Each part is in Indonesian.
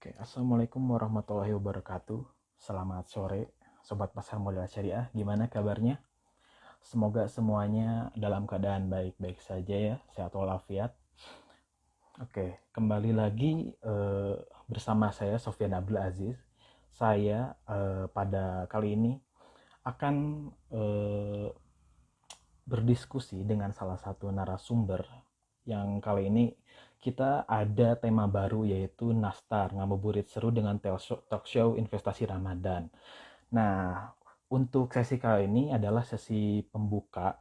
Oke, Assalamualaikum warahmatullahi wabarakatuh. Selamat sore, Sobat Pasar Modal Syariah. Gimana kabarnya? Semoga semuanya dalam keadaan baik-baik saja ya, sehat walafiat. Oke, kembali lagi bersama saya Sofyan Abdul Aziz. Saya pada kali ini akan eh, berdiskusi dengan salah satu narasumber yang kali ini kita ada tema baru yaitu Nastar, ngabuburit seru dengan talk show investasi Ramadan. Nah, untuk sesi kali ini adalah sesi pembuka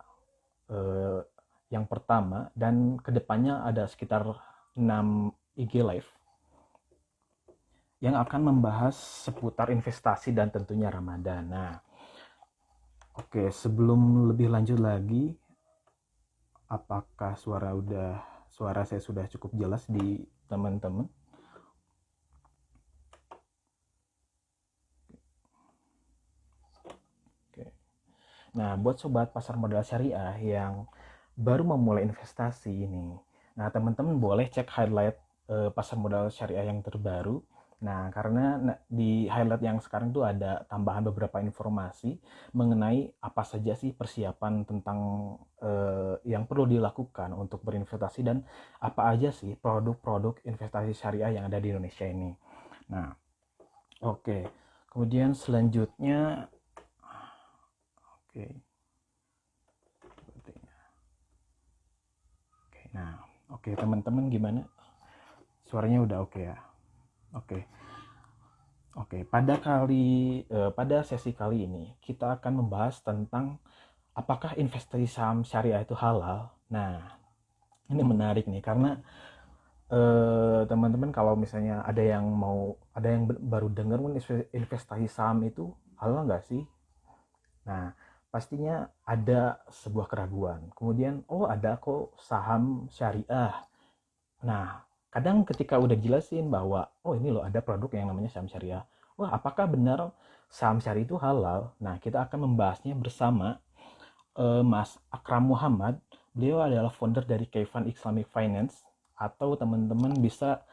eh, yang pertama dan kedepannya ada sekitar 6 IG Live yang akan membahas seputar investasi dan tentunya Ramadan. Nah, oke, sebelum lebih lanjut lagi, apakah suara saya sudah cukup jelas di teman-teman? Oke. Nah, buat sobat pasar modal syariah yang baru memulai investasi ini, nah teman-teman boleh cek highlight pasar modal syariah yang terbaru. Nah, karena di highlight yang sekarang tuh ada tambahan beberapa informasi mengenai apa saja sih persiapan tentang yang perlu dilakukan untuk berinvestasi dan apa aja sih produk-produk investasi syariah yang ada di Indonesia ini. Nah, oke. Kemudian selanjutnya, oke. Oke, nah, oke teman-teman gimana? Suaranya udah oke ya? Oke. Oke, pada sesi kali ini kita akan membahas tentang apakah investasi saham syariah itu halal. Nah, ini menarik nih karena teman-teman kalau misalnya ada yang baru dengar investasi saham itu halal nggak sih? Nah, pastinya ada sebuah keraguan. Kemudian, oh ada kok saham syariah. Nah, kadang ketika udah jelasin bahwa, oh ini loh ada produk yang namanya saham syariah. Wah, apakah benar saham syariah itu halal? Nah, kita akan membahasnya bersama Mas Akram Muhammad. Beliau adalah founder dari Kayfan Islamic Finance. Atau teman-teman bisa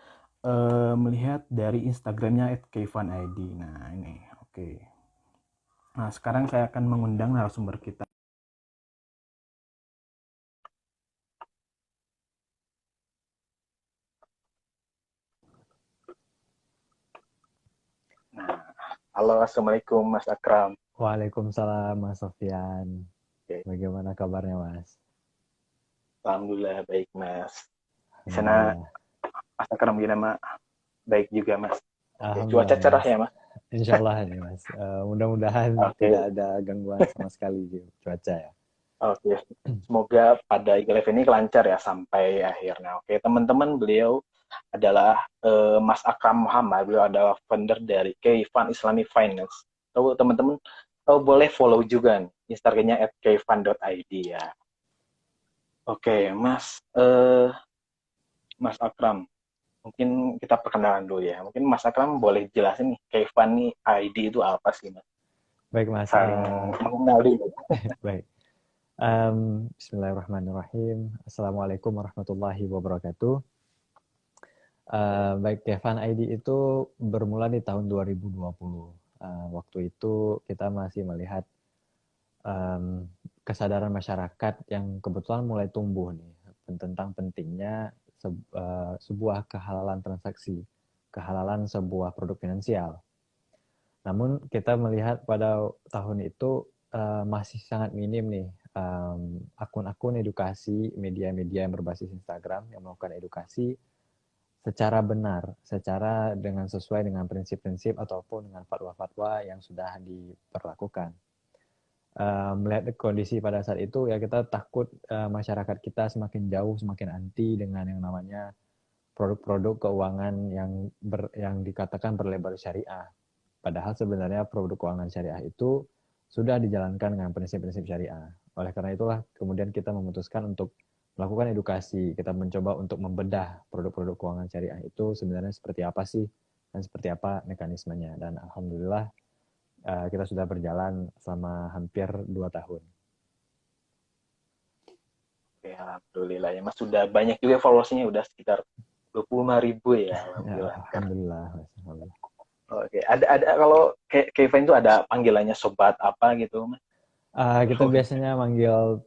melihat dari Instagramnya @kayfanid. Nah, ini, oke. Nah, sekarang saya akan mengundang narasumber kita. Nah, halo, Assalamualaikum Mas Akram. Waalaikumsalam Mas Sofyan. Oke. Bagaimana kabarnya Mas? Alhamdulillah baik Mas. Di sana Alhamdulillah. Mas Akram gimana baik juga Mas. Oke, cuaca Alhamdulillah cerah Mas. ya Mas. Insya Allah nih Mas. Mudah-mudahan Oke, tidak ada gangguan sama sekali di cuaca ya. oke. Semoga pada IGLF ini lancar ya sampai akhirnya. Oke, teman-teman, beliau adalah Mas Akram Muhammad. Beliau adalah founder dari Kayfan Islamic Finance. Tahu teman-teman, tahu boleh follow juga nih, Instagramnya @kayfan.id ya. Oke, Mas Akram. Mungkin kita perkenalan dulu ya. Mungkin Mas Akram boleh jelasin nih, Kayfan nih ID itu apa sih Mas? Baik Mas. Sang mengenali. Baik. Bismillahirrahmanirrahim. Assalamualaikum warahmatullahi wabarakatuh. Baik, Kevin ID itu bermula di tahun 2020. Waktu itu kita masih melihat kesadaran masyarakat yang kebetulan mulai tumbuh nih tentang pentingnya sebuah kehalalan transaksi, kehalalan sebuah produk finansial. Namun kita melihat pada tahun itu masih sangat minim nih akun-akun edukasi, media-media yang berbasis Instagram yang melakukan edukasi secara benar, secara dengan sesuai dengan prinsip-prinsip ataupun dengan fatwa-fatwa yang sudah diperlakukan. Melihat kondisi pada saat itu ya kita takut masyarakat kita semakin jauh, semakin anti dengan yang namanya produk-produk keuangan yang dikatakan berlabel syariah. Padahal sebenarnya produk keuangan syariah itu sudah dijalankan dengan prinsip-prinsip syariah. Oleh karena itulah kemudian kita memutuskan untuk melakukan edukasi. Kita mencoba untuk membedah produk-produk keuangan syariah itu sebenarnya seperti apa sih dan seperti apa mekanismenya. Dan alhamdulillah kita sudah berjalan selama hampir 2 tahun. Oke, alhamdulillah ya Mas, sudah banyak juga followersnya, udah sekitar 25.000 ya, Ya, alhamdulillah. alhamdulillah. Alhamdulillah. Oke, ada kalau Kevin itu ada panggilannya sobat apa gitu, Mas? Kita biasanya manggil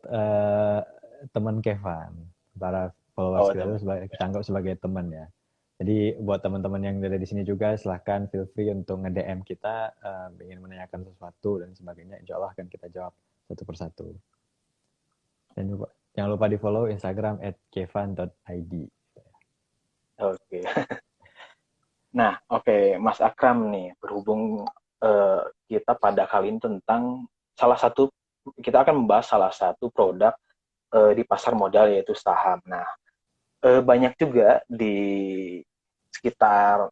teman Kevan, para followers Oh, kita itu teman. kita anggap sebagai teman ya. Jadi buat teman-teman yang ada di sini juga silahkan feel free untuk nge-DM kita, ingin menanyakan sesuatu dan sebagainya. Insya Allah akan kita jawab satu persatu. Dan juga jangan lupa di follow Instagram @kevan.id. Oke. Nah, oke, Mas Akram nih, berhubung kita pada kali ini tentang salah satu, kita akan membahas salah satu produk di pasar modal yaitu saham. Nah, banyak juga di sekitar,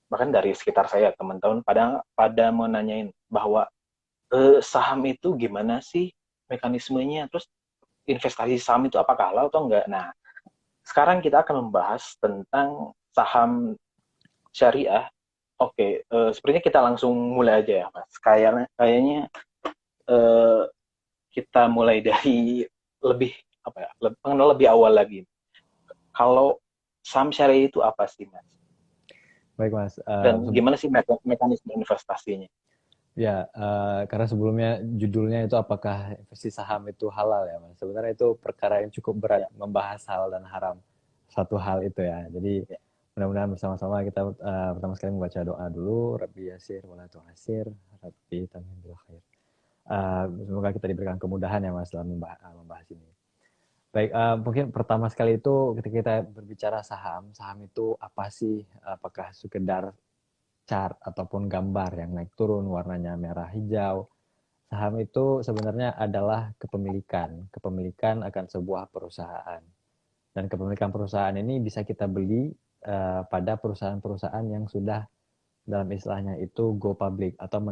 bahkan dari sekitar saya, teman-teman pada pada mau nanyain bahwa saham itu gimana sih mekanismenya, terus investasi saham itu apakah halal atau enggak. Nah, sekarang kita akan membahas tentang saham syariah. Oke, sepertinya kita langsung mulai aja ya, Mas. Kayaknya eh, kita mulai dari lebih apa ya, mengenal lebih awal lagi. Kalau saham syariah itu apa sih, Mas? Baik Mas, Dan gimana sih mekanisme investasinya? ya, karena sebelumnya judulnya itu apakah investasi saham itu halal ya, Mas. Sebenarnya itu perkara yang cukup berat Ya, membahas halal dan haram satu hal itu ya. Jadi ya. mudah-mudahan bersama-sama kita pertama sekali membaca doa dulu, Rabbi Yasir wala tu'asir, Rabbi tamim bil khair. Semoga kita diberikan kemudahan ya Mas dalam membahas ini. Baik, mungkin pertama sekali itu ketika kita berbicara saham, saham itu apa sih? Apakah sekedar chart ataupun gambar yang naik turun warnanya merah hijau. Saham itu sebenarnya adalah kepemilikan, kepemilikan akan sebuah perusahaan. Dan kepemilikan perusahaan ini bisa kita beli pada perusahaan-perusahaan yang sudah dalam istilahnya itu go public atau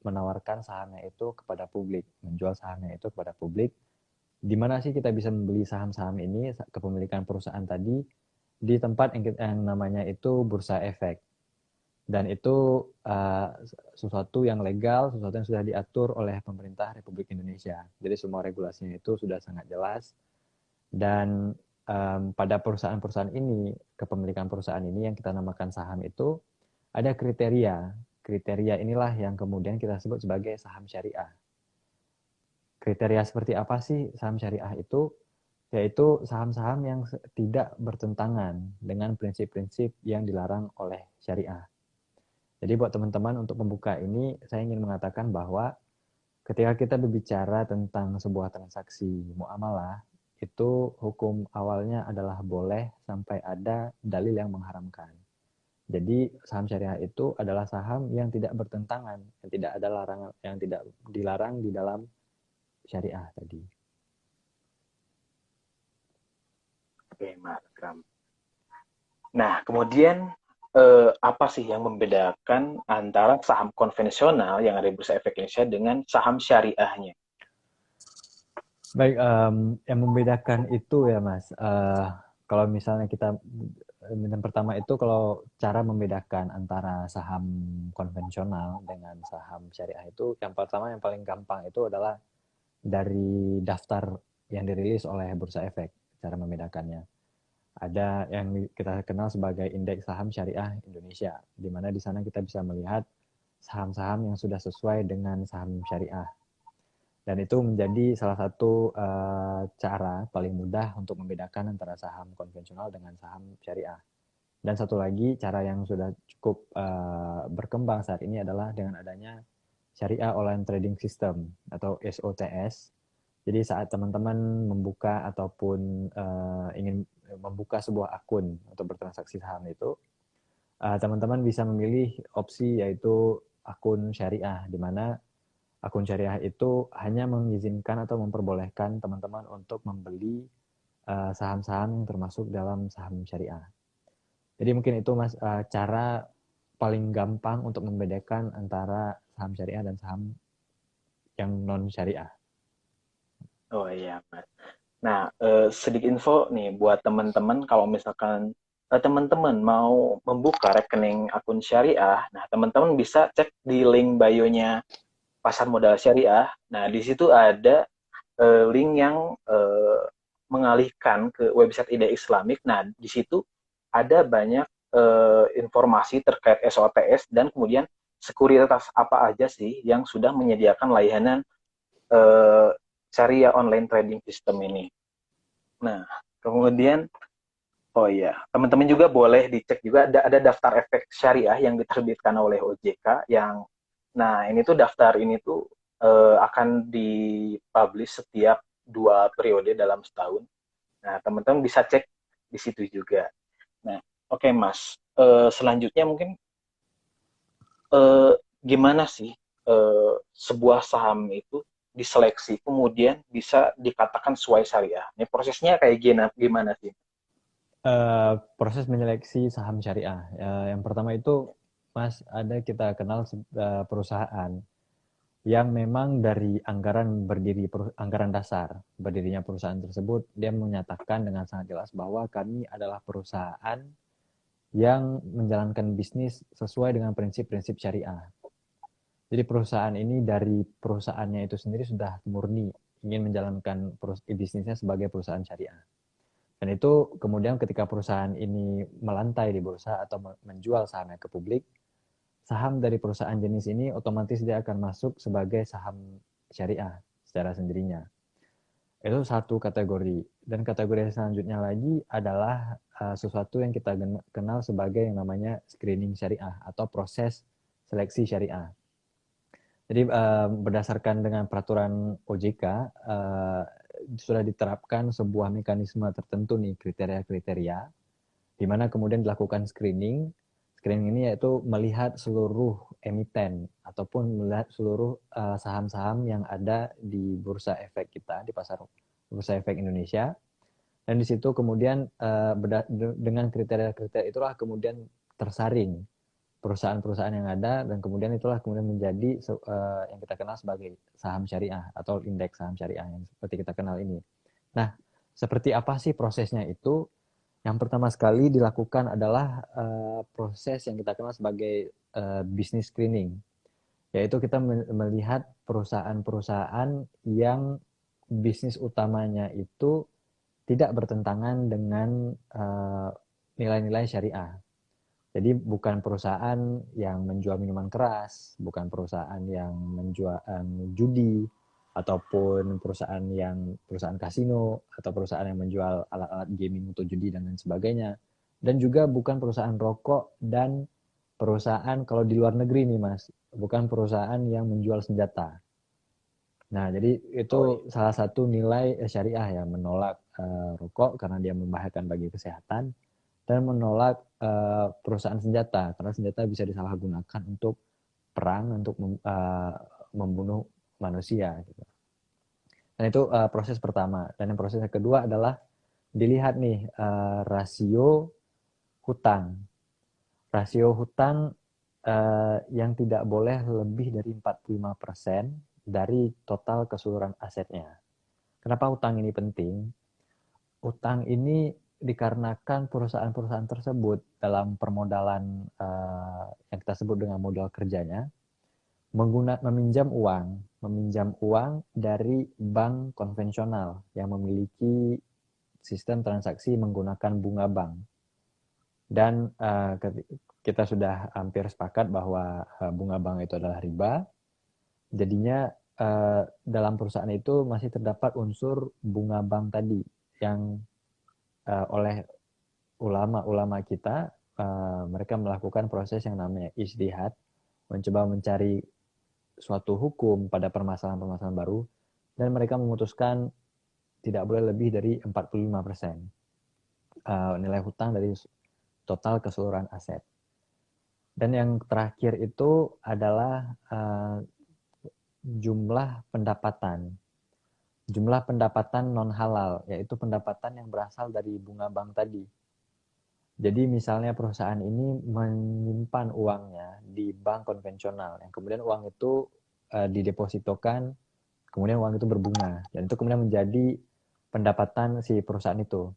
menawarkan sahamnya itu kepada publik, menjual sahamnya itu kepada publik. Di mana sih kita bisa membeli saham-saham ini, kepemilikan perusahaan tadi, di tempat yang namanya itu bursa efek. Dan itu sesuatu yang legal, sesuatu yang sudah diatur oleh pemerintah Republik Indonesia. Jadi semua regulasinya itu sudah sangat jelas. Dan pada perusahaan-perusahaan ini, kepemilikan perusahaan ini yang kita namakan saham itu, ada kriteria. Kriteria inilah yang kemudian kita sebut sebagai saham syariah. Kriteria seperti apa sih saham syariah itu? Yaitu saham-saham yang tidak bertentangan dengan prinsip-prinsip yang dilarang oleh syariah. Jadi buat teman-teman untuk membuka ini, saya ingin mengatakan bahwa ketika kita berbicara tentang sebuah transaksi muamalah, itu hukum awalnya adalah boleh sampai ada dalil yang mengharamkan. Jadi saham syariah itu adalah saham yang tidak bertentangan, yang tidak ada larangan, yang tidak dilarang di dalam syariah tadi. Oke, Mas Akram. Nah, kemudian apa sih yang membedakan antara saham konvensional yang ada di Bursa Efek Indonesia dengan saham syariahnya? Baik, yang membedakan itu ya Mas, kalau misalnya kita yang pertama itu kalau cara membedakan antara saham konvensional dengan saham syariah itu yang pertama yang paling gampang itu adalah dari daftar yang dirilis oleh Bursa Efek, cara membedakannya. Ada yang kita kenal sebagai Indeks Saham Syariah Indonesia, di mana di sana kita bisa melihat saham-saham yang sudah sesuai dengan saham syariah. Dan itu menjadi salah satu cara paling mudah untuk membedakan antara saham konvensional dengan saham syariah. Dan satu lagi cara yang sudah cukup berkembang saat ini adalah dengan adanya Syariah Online Trading System atau SOTS. Jadi saat teman-teman membuka ataupun ingin membuka sebuah akun untuk bertransaksi saham itu, teman-teman bisa memilih opsi yaitu akun syariah, di mana akun syariah itu hanya mengizinkan atau memperbolehkan teman-teman untuk membeli saham-saham yang termasuk dalam saham syariah. Jadi mungkin itu Mas cara paling gampang untuk membedakan antara saham syariah dan saham yang non syariah. Oh iya, Mas. Nah, sedikit info nih buat teman-teman kalau misalkan teman-teman mau membuka rekening akun syariah, nah teman-teman bisa cek di link bio-nya Pasar Modal Syariah. Nah, di situ ada link yang mengalihkan ke website Ide Islamik. Nah, di situ ada banyak informasi terkait SOTS dan kemudian sekuritas apa aja sih yang sudah menyediakan layanan syariah online trading system ini. Nah, kemudian oh iya, teman-teman juga boleh dicek juga ada daftar efek syariah yang diterbitkan oleh OJK yang nah ini tuh daftar ini tuh akan dipublish setiap 2 periode dalam setahun. Nah, teman-teman bisa cek di situ juga. Nah, oke Mas. Selanjutnya mungkin eh, gimana sih sebuah saham itu diseleksi kemudian bisa dikatakan sesuai syariah. Ini prosesnya kayak gimana sih? Proses menyeleksi saham syariah. Yang pertama itu, Mas, ada kita kenal perusahaan yang memang dari anggaran dasar berdirinya perusahaan tersebut, dia menyatakan dengan sangat jelas bahwa kami adalah perusahaan yang menjalankan bisnis sesuai dengan prinsip-prinsip syariah. Jadi perusahaan ini dari perusahaannya itu sendiri sudah murni ingin menjalankan bisnisnya sebagai perusahaan syariah. Dan itu kemudian ketika perusahaan ini melantai di bursa atau menjual sahamnya ke publik, saham dari perusahaan jenis ini otomatis dia akan masuk sebagai saham syariah secara sendirinya. Itu satu kategori. Dan kategori selanjutnya lagi adalah sesuatu yang kita kenal sebagai yang namanya screening syariah atau proses seleksi syariah. Jadi berdasarkan dengan peraturan OJK sudah diterapkan sebuah mekanisme tertentu nih kriteria-kriteria di mana kemudian dilakukan screening. Screening ini yaitu melihat seluruh emiten ataupun melihat seluruh saham-saham yang ada di bursa efek kita, di pasar bursa efek Indonesia. Dan di situ kemudian dengan kriteria-kriteria itulah kemudian tersaring perusahaan-perusahaan yang ada dan kemudian itulah kemudian menjadi yang kita kenal sebagai saham syariah atau indeks saham syariah yang seperti kita kenal ini. Nah, seperti apa sih prosesnya itu? Yang pertama sekali dilakukan adalah proses yang kita kenal sebagai business screening, yaitu kita melihat perusahaan-perusahaan yang bisnis utamanya itu tidak bertentangan dengan nilai-nilai syariah. Jadi bukan perusahaan yang menjual minuman keras, bukan perusahaan yang menjual judi, ataupun perusahaan kasino, atau perusahaan yang menjual alat-alat gaming untuk judi dan lain sebagainya. Dan juga bukan perusahaan rokok dan perusahaan kalau di luar negeri nih Mas, bukan perusahaan yang menjual senjata. Nah, jadi itu Oh iya. salah satu nilai syariah ya, menolak rokok karena dia membahayakan bagi kesehatan dan menolak perusahaan senjata karena senjata bisa disalahgunakan untuk perang untuk membunuh manusia gitu. Dan itu proses pertama. Dan yang proses yang kedua adalah dilihat nih rasio hutang. Rasio hutang yang tidak boleh lebih dari 45% dari total keseluruhan asetnya. Kenapa hutang ini penting? Utang ini dikarenakan perusahaan-perusahaan tersebut dalam permodalan yang kita sebut dengan modal kerjanya meminjam uang dari bank konvensional yang memiliki sistem transaksi menggunakan bunga bank. Dan kita sudah hampir sepakat bahwa bunga bank itu adalah riba. Jadinya dalam perusahaan itu masih terdapat unsur bunga bank tadi yang oleh ulama-ulama kita, mereka melakukan proses yang namanya ijtihad, mencoba mencari suatu hukum pada permasalahan-permasalahan baru, dan mereka memutuskan tidak boleh lebih dari 45% nilai hutang dari total keseluruhan aset. Dan yang terakhir itu adalah jumlah pendapatan. Jumlah pendapatan non halal, yaitu pendapatan yang berasal dari bunga bank tadi. Jadi misalnya perusahaan ini menyimpan uangnya di bank konvensional, yang kemudian uang itu didepositokan, kemudian uang itu berbunga, dan itu kemudian menjadi pendapatan si perusahaan itu.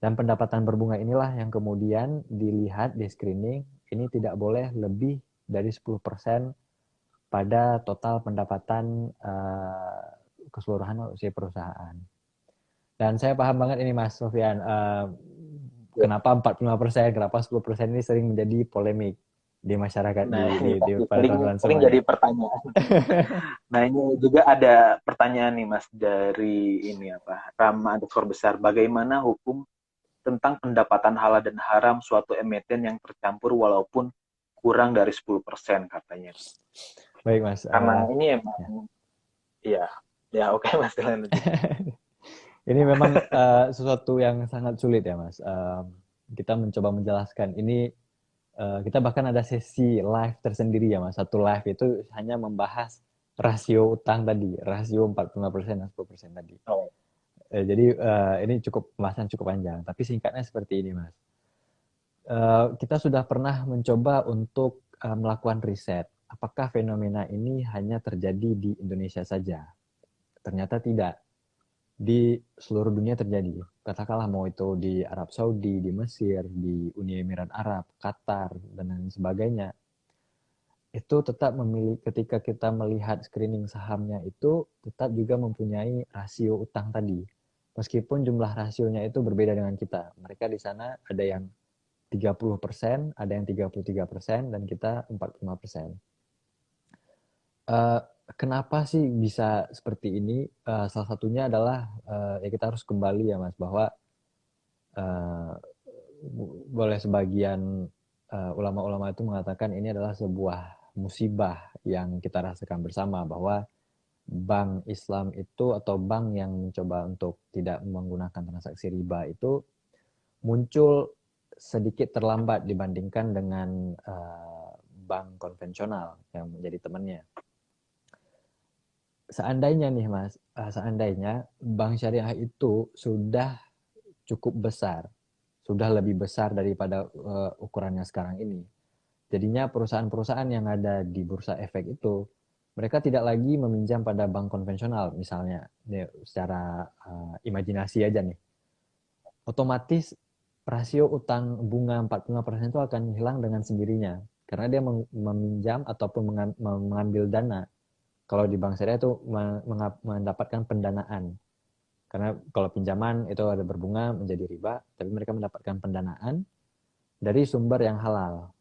Dan pendapatan berbunga inilah yang kemudian dilihat di screening, ini tidak boleh lebih dari 10% pada total pendapatan keseluruhan si perusahaan. Dan saya paham banget ini Mas Sofian, kenapa 45%, kenapa 10% ini sering menjadi polemik di masyarakat, Nah, ini di pasti para teman-teman sering semua jadi nih. pertanyaan. Nah, ini juga ada pertanyaan nih Mas dari ini apa? Rama underscore besar. Bagaimana hukum tentang pendapatan halal dan haram suatu emiten yang tercampur walaupun kurang dari 10% katanya. Baik Mas, Karena ini emang ya. ya, ya oke Mas lanjut. Ini memang sesuatu yang sangat sulit ya Mas. Kita mencoba menjelaskan ini, kita bahkan ada sesi live tersendiri ya Mas. Satu live itu hanya membahas rasio utang tadi, rasio 45% dan 10% tadi. Oh, Jadi ini pembahasan cukup panjang, tapi singkatnya seperti ini Mas. Kita sudah pernah mencoba untuk melakukan riset, apakah fenomena ini hanya terjadi di Indonesia saja? Ternyata tidak. Di seluruh dunia terjadi. Katakanlah mau itu di Arab Saudi, di Mesir, di Uni Emirat Arab, Qatar, dan lain sebagainya. Itu tetap ketika kita melihat screening sahamnya itu tetap juga mempunyai rasio utang tadi. Meskipun jumlah rasionya itu berbeda dengan kita. Mereka di sana ada yang 30%, ada yang 33%, dan kita 45%. Kenapa sih bisa seperti ini? Salah satunya adalah ya kita harus kembali ya Mas, bahwa boleh sebagian ulama-ulama itu mengatakan ini adalah sebuah musibah yang kita rasakan bersama, bahwa bank Islam itu atau bank yang mencoba untuk tidak menggunakan transaksi riba itu muncul sedikit terlambat dibandingkan dengan bank konvensional yang menjadi temannya. Seandainya nih Mas, seandainya bank syariah itu sudah cukup besar, sudah lebih besar daripada ukurannya sekarang ini. Jadinya perusahaan-perusahaan yang ada di bursa efek itu, mereka tidak lagi meminjam pada bank konvensional misalnya, secara imajinasi aja nih. Otomatis rasio utang bunga 45% itu akan hilang dengan sendirinya, karena dia meminjam ataupun mengambil dana. Kalau di bank syariah itu mendapatkan pendanaan. Karena kalau pinjaman itu ada berbunga menjadi riba, tapi mereka mendapatkan pendanaan dari sumber yang halal.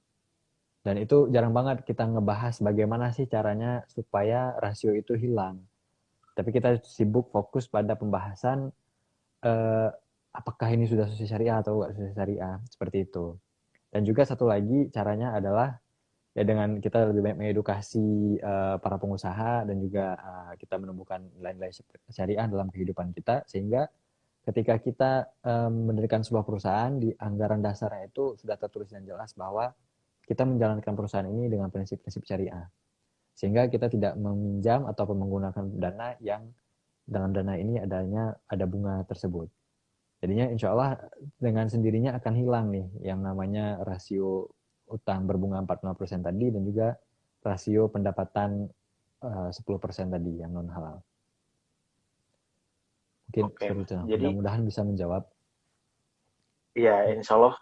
Dan itu jarang banget kita ngebahas bagaimana sih caranya supaya rasio itu hilang. Tapi kita sibuk fokus pada pembahasan apakah ini sudah sesuai syariah atau tidak sesuai syariah, seperti itu. Dan juga satu lagi caranya adalah ya dengan kita lebih banyak mengedukasi para pengusaha dan juga kita menumbuhkan nilai-nilai syariah dalam kehidupan kita, sehingga ketika kita mendirikan sebuah perusahaan, di anggaran dasarnya itu sudah tertulis dan jelas bahwa kita menjalankan perusahaan ini dengan prinsip-prinsip syariah, sehingga kita tidak meminjam ataupun menggunakan dana yang dalam dana ini ada bunga tersebut. Jadinya insya Allah dengan sendirinya akan hilang nih yang namanya rasio utang berbunga 45% tadi, dan juga rasio pendapatan 10% tadi yang non halal. Mungkin oke seperti Mas. itu. Jadi Mudah-mudahan bisa menjawab. ya insya Allah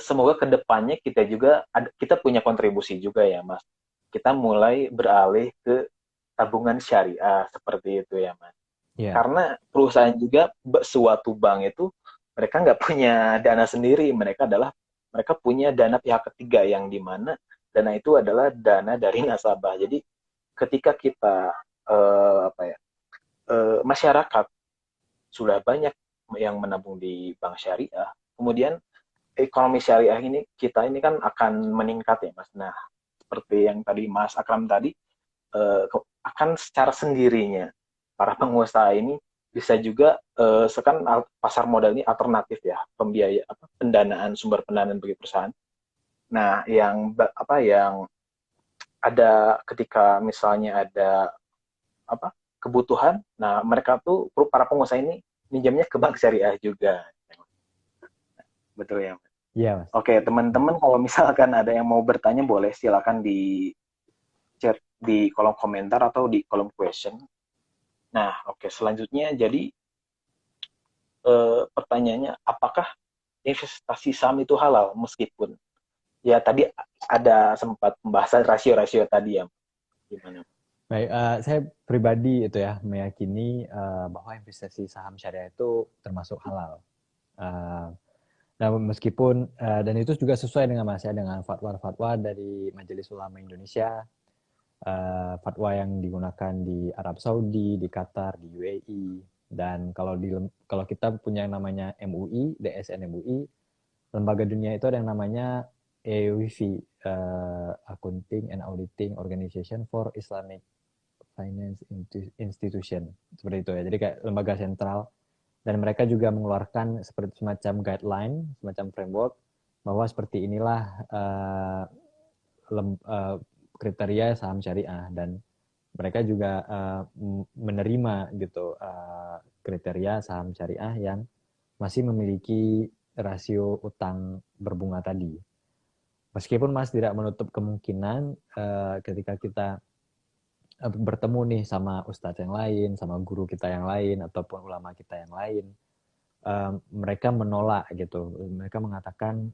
semoga kedepannya kita juga kita punya kontribusi juga ya Mas. Kita mulai beralih ke tabungan syariah seperti itu ya Mas. Iya, Karena perusahaan juga suatu bank itu mereka nggak punya dana sendiri, mereka punya dana pihak ketiga yang dimana dana itu adalah dana dari nasabah. Jadi ketika kita apa ya masyarakat sudah banyak yang menabung di bank syariah, kemudian ekonomi syariah ini kita ini kan akan meningkat ya Mas. Nah seperti yang tadi Mas Akram tadi akan secara sendirinya para pengusaha ini bisa juga sekarang pasar modal ini alternatif ya pembiaya pendanaan sumber pendanaan bagi perusahaan. Nah yang ada ketika misalnya ada kebutuhan, nah mereka tuh para pengusaha ini minjamnya ke bank syariah juga. Betul ya. iya Mas. Oke teman-teman kalau misalkan ada yang mau bertanya boleh silakan di chat di kolom komentar atau di kolom question. Nah, oke selanjutnya jadi pertanyaannya apakah investasi saham itu halal meskipun ya tadi ada sempat pembahasan rasio-rasio tadi ya gimana? Baik, saya pribadi itu ya meyakini bahwa investasi saham syariah itu termasuk halal. Uh, Nah, meskipun dan itu juga sesuai dengan Mas ya, dengan fatwa-fatwa dari Majelis Ulama Indonesia, fatwa yang digunakan di Arab Saudi, di Qatar, di UAE, dan kalau kita punya yang namanya MUI, DSN MUI, lembaga dunia itu ada yang namanya AOIV, Accounting and Auditing Organization for Islamic Finance Institution, seperti itu ya. Jadi kayak lembaga sentral, dan mereka juga mengeluarkan seperti semacam guideline, semacam framework bahwa seperti inilah kriteria saham syariah, dan mereka juga menerima gitu kriteria saham syariah yang masih memiliki rasio utang berbunga tadi. Meskipun Mas tidak menutup kemungkinan ketika kita bertemu nih sama ustadz yang lain, sama guru kita yang lain, ataupun ulama kita yang lain, mereka menolak gitu. Mereka mengatakan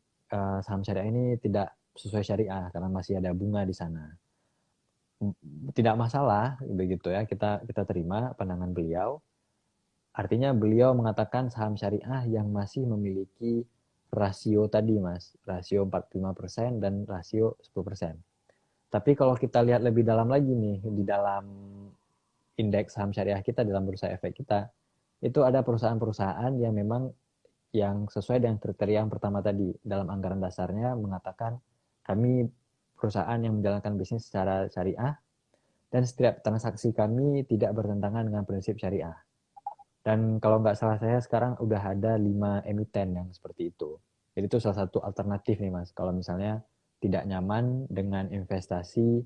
saham syariah ini tidak sesuai syariah karena masih ada bunga di sana. Tidak masalah begitu ya, kita terima pandangan beliau. Artinya beliau mengatakan saham syariah yang masih memiliki rasio tadi Mas, rasio 45% dan rasio 10%. Tapi kalau kita lihat lebih dalam lagi nih, di dalam indeks saham syariah kita, dalam bursa efek kita, itu ada perusahaan-perusahaan yang memang yang sesuai dengan kriteria yang pertama tadi. Dalam anggaran dasarnya mengatakan kami perusahaan yang menjalankan bisnis secara syariah dan setiap transaksi kami tidak bertentangan dengan prinsip syariah. Dan kalau nggak salah saya sekarang udah ada 5 emiten yang seperti itu. Jadi itu salah satu alternatif nih Mas. Kalau misalnya tidak nyaman dengan investasi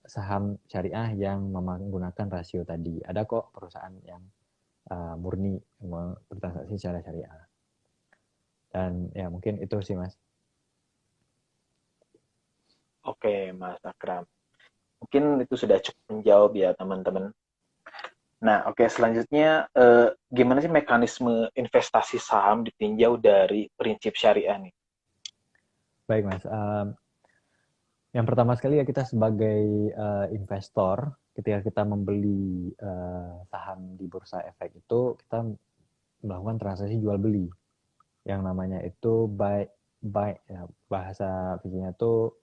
saham syariah yang menggunakan rasio tadi. Ada kok perusahaan yang murni bertransaksi secara syariah. Dan ya mungkin itu sih Mas. Oke, Mas Akram. Mungkin itu sudah cukup menjawab ya teman-teman. Nah, oke, selanjutnya gimana sih mekanisme investasi saham ditinjau dari prinsip syariah nih? Baik Mas. Yang pertama sekali ya, kita sebagai investor, ketika kita membeli saham di bursa efek itu, kita melakukan transaksi jual beli. Yang namanya itu buy ya, bahasa fisiknya itu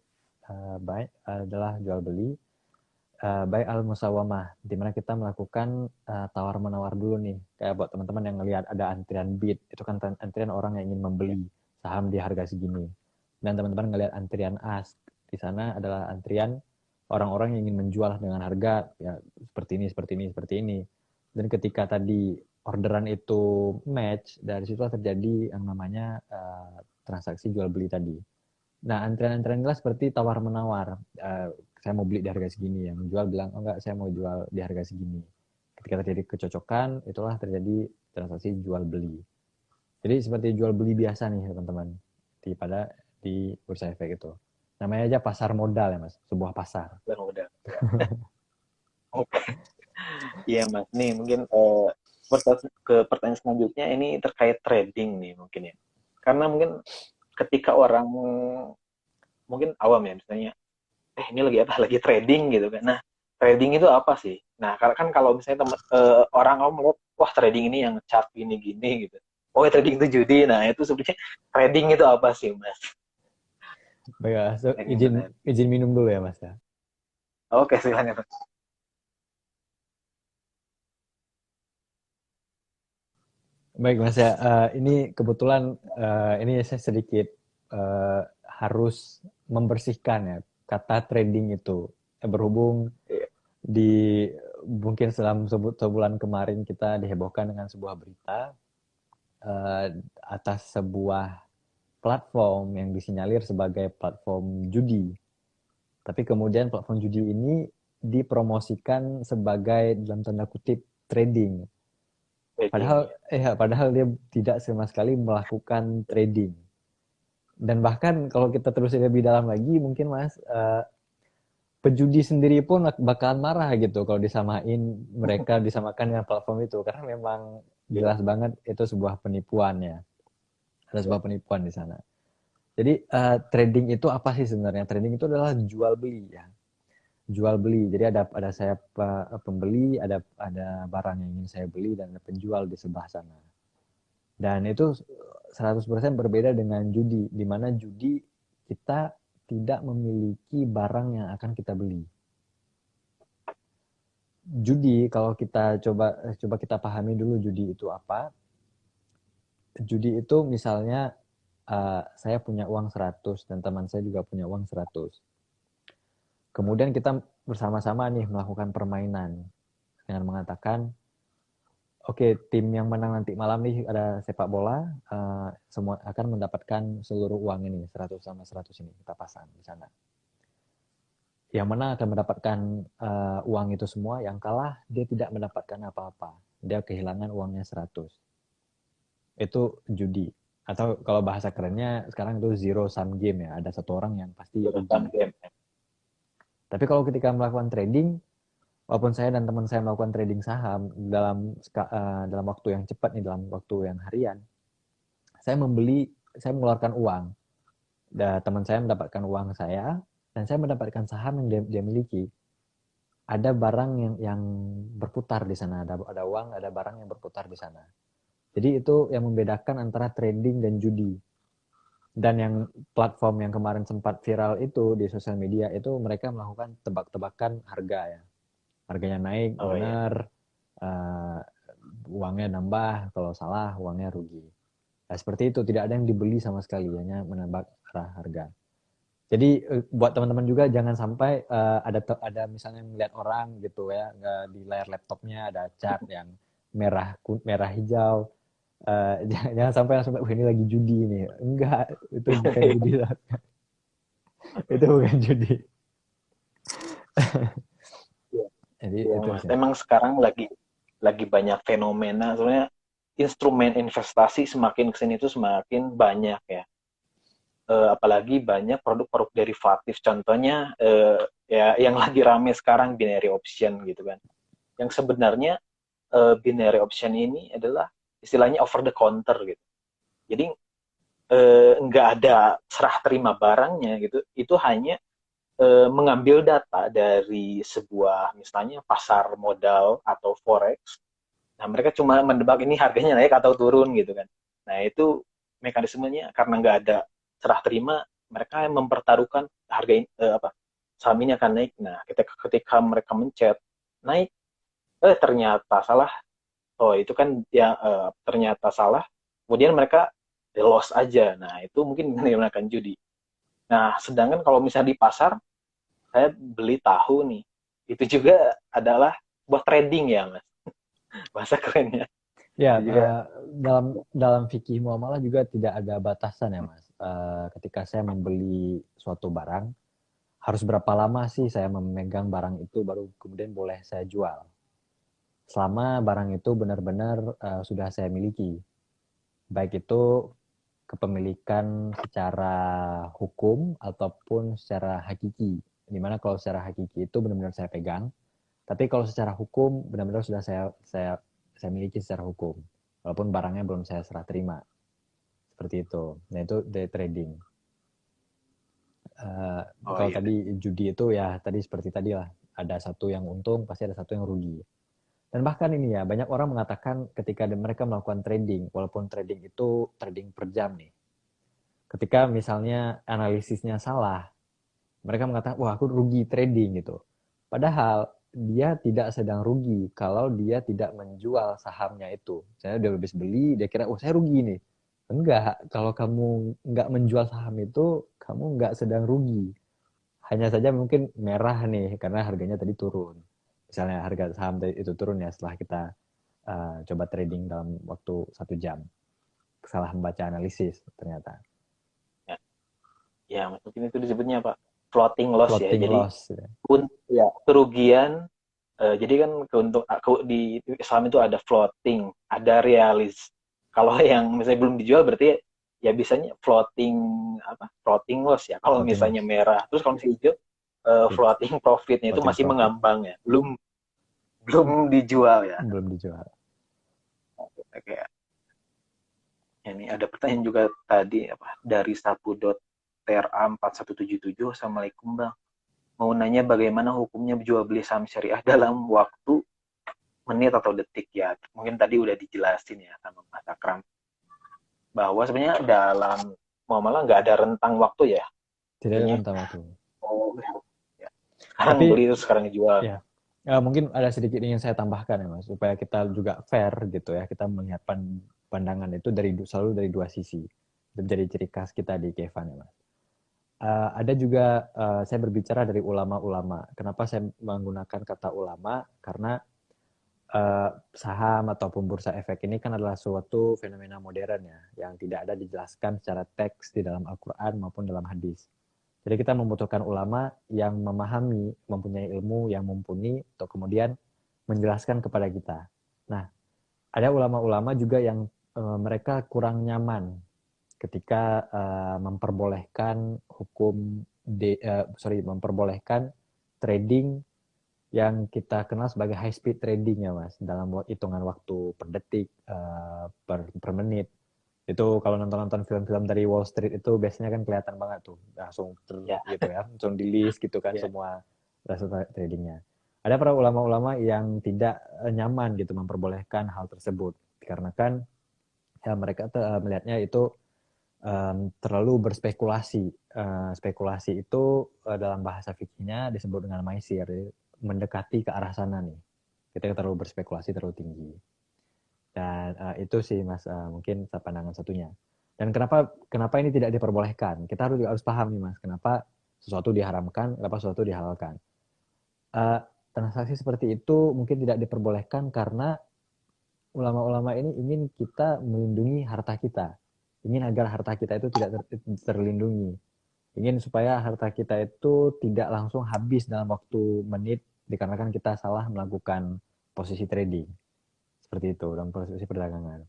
buy adalah jual beli, buy al musawamah, di mana kita melakukan tawar menawar dulu nih. Kayak buat teman-teman yang ngelihat ada antrian bid, itu kan antrian orang yang ingin membeli saham di harga segini. Dan teman-teman ngelihat antrian ask, di sana adalah antrian orang-orang yang ingin menjual dengan harga ya seperti ini, seperti ini, seperti ini. Dan ketika tadi orderan itu match, dari situ terjadi yang namanya transaksi jual beli tadi. Nah, antrian-antrian inilah seperti tawar menawar. Saya mau beli di harga segini, yang menjual bilang oh enggak, saya mau jual di harga segini. Ketika terjadi kecocokan, itulah terjadi transaksi jual beli. Jadi seperti jual beli biasa nih teman-teman di bursa efek itu. Namanya aja pasar modal ya Mas, sebuah pasar. Udah. Oke. Iya, Mas. Nih, mungkin ke pertanyaan selanjutnya ini terkait trading nih mungkin ya. Karena mungkin ketika orang mungkin awam ya misalnya, ini lagi apa? Lagi trading gitu kan. Nah, trading itu apa sih? Nah, karena kan kalau misalnya orang awam melihat, wah trading ini yang chart gini-gini gitu. Oh, trading itu judi. Nah, itu sebenarnya trading itu apa sih, Mas? Baik, so, Yang benar. izin minum dulu ya Mas ya. Oke, silakan. Baik Mas ya, ini kebetulan ini saya sedikit harus membersihkan ya kata trading itu. Berhubung Iya. di mungkin dalam sebulan kemarin kita dihebohkan dengan sebuah berita atas sebuah platform yang disinyalir sebagai platform judi. Tapi kemudian platform judi ini dipromosikan sebagai dalam tanda kutip trading. Trading. Padahal dia tidak sama sekali melakukan trading. Dan bahkan kalau kita terus lebih dalam lagi, mungkin Mas, pejudi sendiri pun bakalan marah gitu kalau mereka disamakan dengan platform itu, karena memang Iya. jelas banget itu sebuah penipuan ya. Ada sebuah penipuan di sana. Jadi trading itu apa sih sebenarnya? Trading itu adalah jual beli ya. Jual beli. Jadi ada saya pembeli, ada barang yang ingin saya beli dan ada penjual di sebelah sana. Dan itu 100% berbeda dengan judi, di mana judi kita tidak memiliki barang yang akan kita beli. Judi, kalau kita coba kita pahami dulu judi itu apa. Judi itu misalnya saya punya uang 100 dan teman saya juga punya uang 100. Kemudian kita bersama-sama nih melakukan permainan dengan mengatakan, oke, tim yang menang nanti malam nih ada sepak bola, semua akan mendapatkan seluruh uang ini, 100 sama 100 ini kita pasang di sana. Yang menang akan mendapatkan uang itu semua, yang kalah dia tidak mendapatkan apa-apa. Dia kehilangan uangnya 100. Itu judi. Atau kalau bahasa kerennya sekarang itu zero sum game ya, ada satu orang yang pasti rugi. Tapi kalau ketika melakukan trading, walaupun saya dan teman saya melakukan trading saham dalam waktu yang cepat nih, dalam waktu yang harian, saya mengeluarkan uang. Dan teman saya mendapatkan uang saya, dan saya mendapatkan saham yang dia miliki. Ada barang yang berputar di sana, ada uang, ada barang yang berputar di sana. Jadi itu yang membedakan antara trading dan judi. Dan yang platform yang kemarin sempat viral itu di sosial media itu mereka melakukan tebak-tebakan harga ya. Harganya naik, benar, uangnya nambah, kalau salah uangnya rugi. Nah, seperti itu, tidak ada yang dibeli sama sekali, hanya menebak harga. Jadi buat teman-teman juga jangan sampai ada misalnya melihat orang gitu ya, di layar laptopnya ada chart yang merah hijau, jangan sampai langsung ini lagi judi nih. Enggak, itu bukan judi. Itu bukan judi. Jadi Ya, itu Mas. sih. Emang sekarang lagi banyak fenomena, sebenarnya instrumen investasi semakin kesini itu semakin banyak ya. Apalagi banyak produk-produk derivatif. Contohnya ya yang lagi rame sekarang binary option gitu kan. Yang sebenarnya binary option ini adalah istilahnya over the counter gitu. Jadi nggak ada serah terima barangnya gitu. Itu hanya mengambil data dari sebuah misalnya pasar modal atau forex. Nah, mereka cuma mendebak ini harganya naik atau turun gitu kan. Nah, itu mekanismenya karena nggak ada serah terima, mereka mempertaruhkan harga saham ini akan naik. Nah, ketika mereka mencet naik, ternyata salah. Oh, itu kan ya ternyata salah. Kemudian mereka loss aja. Nah, itu mungkin menggunakan judi. Nah, sedangkan kalau misalnya di pasar, saya beli tahu nih. Itu juga adalah buat trading ya, Mas. Bahasa kerennya. Ya, Itu juga dalam fikih muamalah juga tidak ada batasan ya, Mas. Ketika saya membeli suatu barang, harus berapa lama sih saya memegang barang itu baru kemudian boleh saya jual. Selama barang itu benar-benar sudah saya miliki. Baik itu kepemilikan secara hukum ataupun secara hakiki. Dimana kalau secara hakiki itu benar-benar saya pegang, tapi kalau secara hukum benar-benar sudah saya miliki secara hukum, walaupun barangnya belum saya serah terima. Seperti itu. Nah itu day trading. Kalau iya. tadi judi itu ya tadi seperti tadi lah, ada satu yang untung pasti ada satu yang rugi. Dan bahkan ini ya banyak orang mengatakan ketika mereka melakukan trading, walaupun trading itu trading per jam nih, ketika misalnya analisisnya salah, mereka mengatakan, wah aku rugi trading gitu. Padahal dia tidak sedang rugi kalau dia tidak menjual sahamnya itu. Saya udah habis beli, dia kira, oh saya rugi nih. Enggak, kalau kamu enggak menjual saham itu, kamu enggak sedang rugi. Hanya saja mungkin merah nih, karena harganya tadi turun. Misalnya harga saham itu turun ya setelah kita coba trading dalam waktu 1 jam. Salah membaca analisis ternyata. Ya, ya, mungkin itu disebutnya Pak floating loss ya. Floating Jadi loss. Ya. ya kerugian. Jadi kan di saham itu ada floating, ada realis. Kalau yang misalnya belum dijual berarti ya biasanya floating loss ya. Kalau Floating misalnya loss. merah, terus kalau misalnya hijau floating profitnya itu Floating masih profit. mengambang ya, belum belum dijual ya. Belum dijual. Oke. Ini ada pertanyaan juga tadi dari sapu.tra 4177. Assalamualaikum Bang. Mau nanya bagaimana hukumnya jual beli saham syariah dalam waktu menit atau detik ya. Mungkin tadi udah dijelasin ya sama Mas Akram. bahwa sebenarnya dalam muamalah nggak ada rentang waktu ya. Tidak ada Artinya, rentang waktu. oh ya, sekarang Tapi beli terus sekarang dijual. ya, mungkin ada sedikit ingin saya tambahkan ya Mas, supaya kita juga fair gitu ya, kita melihat pandangan itu selalu dari dua sisi. Itu menjadi ciri khas kita di Kevan ya Mas. Ada juga saya berbicara dari ulama-ulama. Kenapa saya menggunakan kata ulama? Karena saham ataupun bursa efek ini kan adalah suatu fenomena modern ya, yang tidak ada dijelaskan secara teks di dalam Al-Quran maupun dalam hadis. Jadi kita membutuhkan ulama yang memahami, mempunyai ilmu yang mumpuni, untuk kemudian menjelaskan kepada kita. Nah, ada ulama-ulama juga yang mereka kurang nyaman ketika memperbolehkan memperbolehkan trading yang kita kenal sebagai high speed trading ya Mas, dalam hitungan waktu per detik, per menit. Itu kalau nonton-nonton film-film dari Wall Street itu biasanya kan kelihatan banget tuh, langsung Ya, gitu ya, langsung di list gitu kan ya. semua hasil tradingnya. Ada para ulama-ulama yang tidak nyaman gitu memperbolehkan hal tersebut, dikarenakan ya mereka melihatnya itu terlalu berspekulasi. Spekulasi itu dalam bahasa fikihnya disebut dengan maisir, mendekati ke arah sana nih. Kita terlalu berspekulasi terlalu tinggi. Dan itu sih Mas, mungkin pandangan satunya. Dan kenapa ini tidak diperbolehkan? Kita harus paham nih Mas, kenapa sesuatu diharamkan, kenapa sesuatu dihalalkan. Transaksi seperti itu mungkin tidak diperbolehkan karena ulama-ulama ini ingin kita melindungi harta kita. Ingin agar harta kita itu tidak terlindungi. Ingin supaya harta kita itu tidak langsung habis dalam waktu menit dikarenakan kita salah melakukan posisi trading. Seperti itu dalam posisi perdagangan.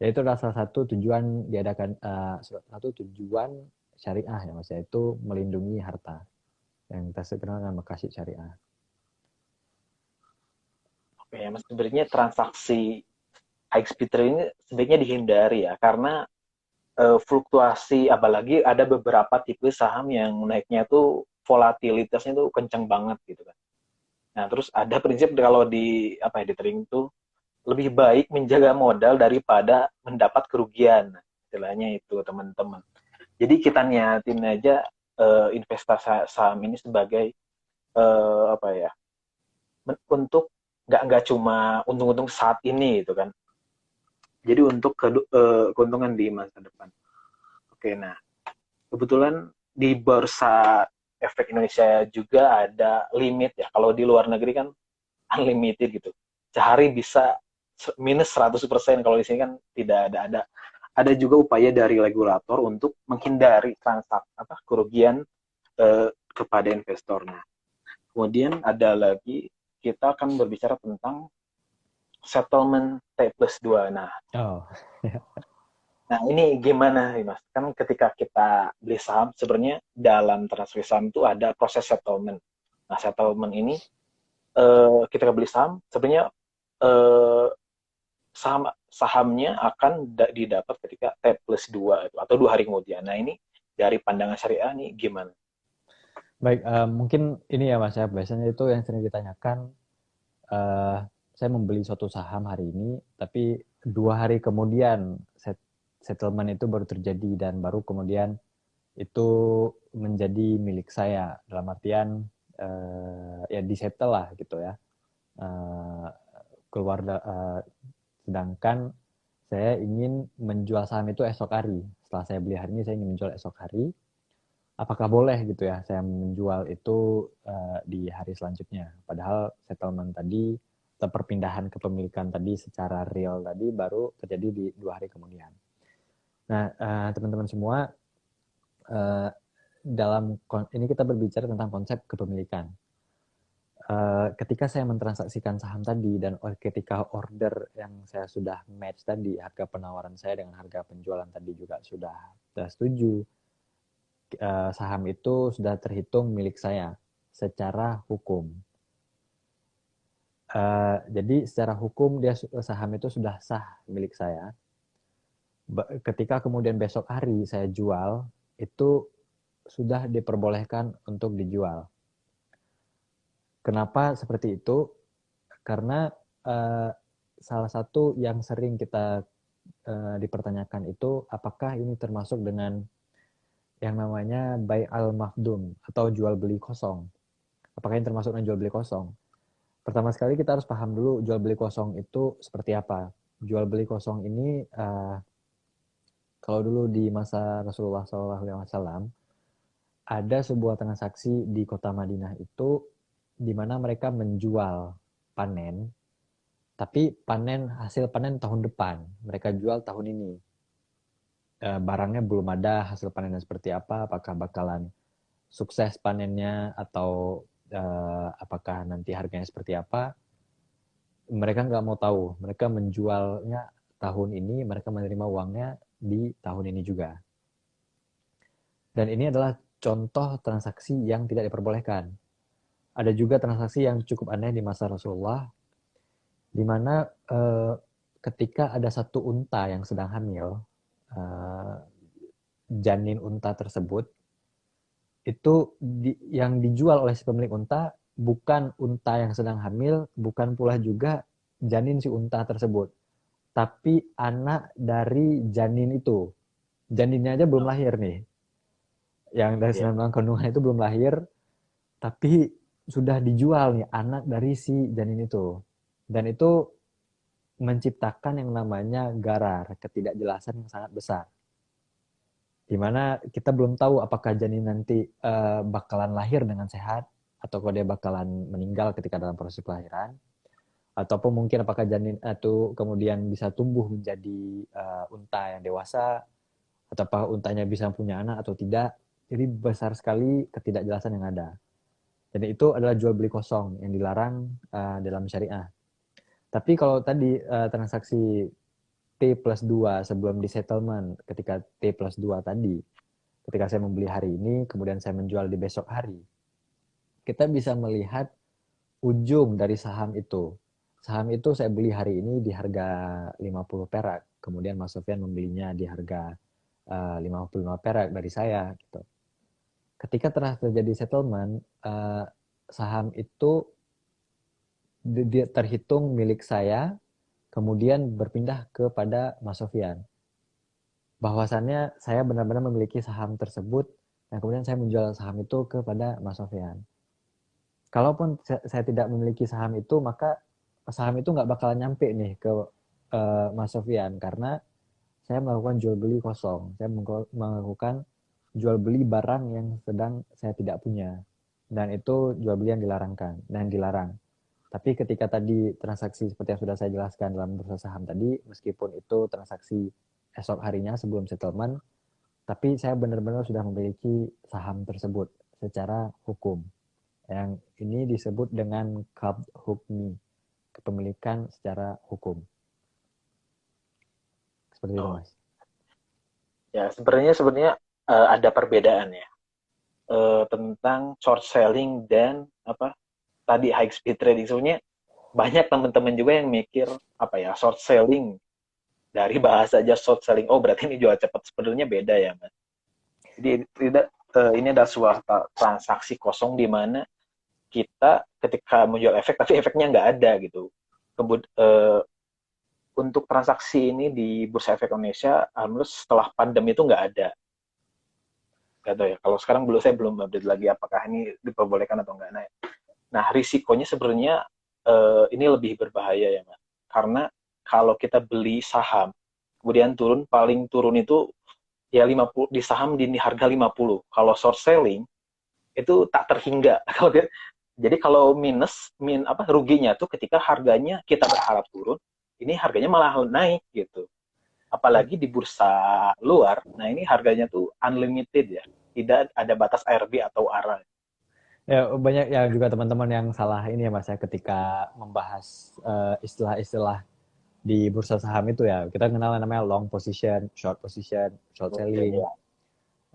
Ya itu adalah salah satu tujuan diadakan satu tujuan syariah ya Mas, yaitu melindungi harta yang kita kenal dengan maqasid syariah. Oke, ya, Mas, sebenarnya transaksi high speed trading ini sebaiknya dihindari ya, karena fluktuasi, apalagi ada beberapa tipe saham yang naiknya tuh volatilitasnya tuh kencang banget gitu kan. Nah, terus ada prinsip kalau di apa ya di trading tuh lebih baik menjaga modal daripada mendapat kerugian. Nah, istilahnya itu teman-teman. Jadi kita niatin aja investasi saham ini sebagai apa ya untuk nggak cuma untung-untung saat ini gitu kan. Jadi untuk keuntungan di masa depan. Oke, nah kebetulan di bursa efek Indonesia juga ada limit ya. Kalau di luar negeri kan unlimited gitu. Sehari bisa minus 100%, kalau di sini kan tidak ada juga upaya dari regulator untuk menghindari kerugian kepada investornya. Kemudian ada lagi kita akan berbicara tentang settlement T+2. Oh, Nah, ini gimana nih Mas? Kan ketika kita beli saham, sebenarnya dalam transaksi saham itu ada proses settlement. Nah, settlement ini ketika beli saham, sebenarnya eh, sahamnya akan didapat ketika T+2 itu, atau 2 hari kemudian. Nah, ini dari pandangan syariah nih gimana? baik, mungkin ini ya Mas ya, biasanya itu yang sering ditanyakan, eh, saya membeli suatu saham hari ini, tapi 2 hari kemudian settlement itu baru terjadi dan baru kemudian itu menjadi milik saya, dalam artian ya disettle lah gitu ya. Eh, keluar sedangkan saya ingin menjual saham itu esok hari. Setelah saya beli hari ini, saya ingin menjual esok hari. Apakah boleh gitu ya saya menjual itu di hari selanjutnya? Padahal settlement tadi atau perpindahan kepemilikan tadi secara real tadi baru terjadi di 2 hari kemudian. Nah, teman-teman semua, uh, ini kita berbicara tentang konsep kepemilikan. Ketika saya mentransaksikan saham tadi dan ketika order yang saya sudah match tadi, harga penawaran saya dengan harga penjualan tadi juga sudah setuju, saham itu sudah terhitung milik saya secara hukum. Jadi secara hukum saham itu sudah sah milik saya. Ketika kemudian besok hari saya jual, itu sudah diperbolehkan untuk dijual. Kenapa seperti itu? Karena salah satu yang sering kita dipertanyakan itu apakah ini termasuk dengan yang namanya buy al mafdum atau jual beli kosong. Apakah ini termasuk dengan jual beli kosong? Pertama sekali kita harus paham dulu jual beli kosong itu seperti apa. Jual beli kosong ini kalau dulu di masa Rasulullah SAW ada sebuah transaksi di kota Madinah itu di mana mereka menjual panen, tapi hasil panen tahun depan mereka jual tahun ini. Barangnya belum ada hasil panennya seperti apa, apakah bakalan sukses panennya atau apakah nanti harganya seperti apa, mereka nggak mau tahu. Mereka menjualnya tahun ini, mereka menerima uangnya di tahun ini juga. Dan ini adalah contoh transaksi yang tidak diperbolehkan. Ada juga transaksi yang cukup aneh di masa Rasulullah, di mana ketika ada satu unta yang sedang hamil, janin unta tersebut itu yang dijual oleh si pemilik unta bukan unta yang sedang hamil, bukan pula juga janin si unta tersebut, tapi anak dari janin itu. Janinnya aja belum lahir nih. Yang dari 9 bulan kandungan itu belum lahir, tapi sudah dijual nih anak dari si janin itu. Dan itu menciptakan yang namanya garar, ketidakjelasan yang sangat besar. Di mana kita belum tahu apakah janin nanti bakalan lahir dengan sehat atau kalau dia bakalan meninggal ketika dalam proses kelahiran, ataupun mungkin apakah janin itu kemudian bisa tumbuh menjadi unta yang dewasa, atau apakah untanya bisa punya anak atau tidak. Jadi besar sekali ketidakjelasan yang ada. Dan itu adalah jual beli kosong yang dilarang dalam syariah. Tapi kalau tadi transaksi T+2 sebelum di settlement, ketika T+2 tadi, ketika saya membeli hari ini, kemudian saya menjual di besok hari, kita bisa melihat ujung dari saham itu. Saham itu saya beli hari ini di harga 50 perak, kemudian Mas Sofyan membelinya di harga 55 perak dari saya. Gitu. Ketika telah terjadi settlement, saham itu terhitung milik saya, kemudian berpindah kepada Mas Sofyan. Bahwasannya saya benar-benar memiliki saham tersebut, dan kemudian saya menjual saham itu kepada Mas Sofyan. Kalaupun saya tidak memiliki saham itu, maka saham itu nggak bakalan nyampe nih ke Mas Sofyan, karena saya melakukan jual beli kosong. Saya melakukan jual beli barang yang sedang saya tidak punya. Dan itu jual beli yang dilarang. Tapi ketika tadi transaksi seperti yang sudah saya jelaskan dalam bursa saham tadi, meskipun itu transaksi esok harinya sebelum settlement, tapi saya benar-benar sudah memiliki saham tersebut secara hukum. Yang ini disebut dengan qabd hukmi, kepemilikan secara hukum. Seperti itu, Mas. Ya, sebenarnya ada perbedaan ya tentang short selling dan tadi high speed trading. Sebenarnya banyak teman-teman juga yang mikir short selling, dari bahasa aja short selling, oh berarti ini jual cepat. Sebenarnya beda ya, Mas. Jadi tidak ini adalah sebuah transaksi kosong di mana kita ketika menjual efek tapi efeknya nggak ada gitu. Untuk transaksi ini di Bursa Efek Indonesia, alhamdulillah setelah pandemi itu nggak ada. Nggak tahu ya, kalau sekarang saya belum update lagi apakah ini diperbolehkan atau nggak. Nah, risikonya sebenarnya ini lebih berbahaya ya, Mas. Karena kalau kita beli saham, kemudian paling turun itu ya 50, di saham di harga 50. Kalau short selling, itu tak terhingga. Jadi kalau ruginya tuh ketika harganya kita berharap turun, ini harganya malah naik gitu. Apalagi di bursa luar, nah ini harganya tuh unlimited ya, tidak ada batas ARB atau ARA. Ya, banyak ya juga teman-teman yang salah ini ya Mas ya, ketika membahas istilah-istilah di bursa saham itu ya. Kita kenal namanya long position, short selling.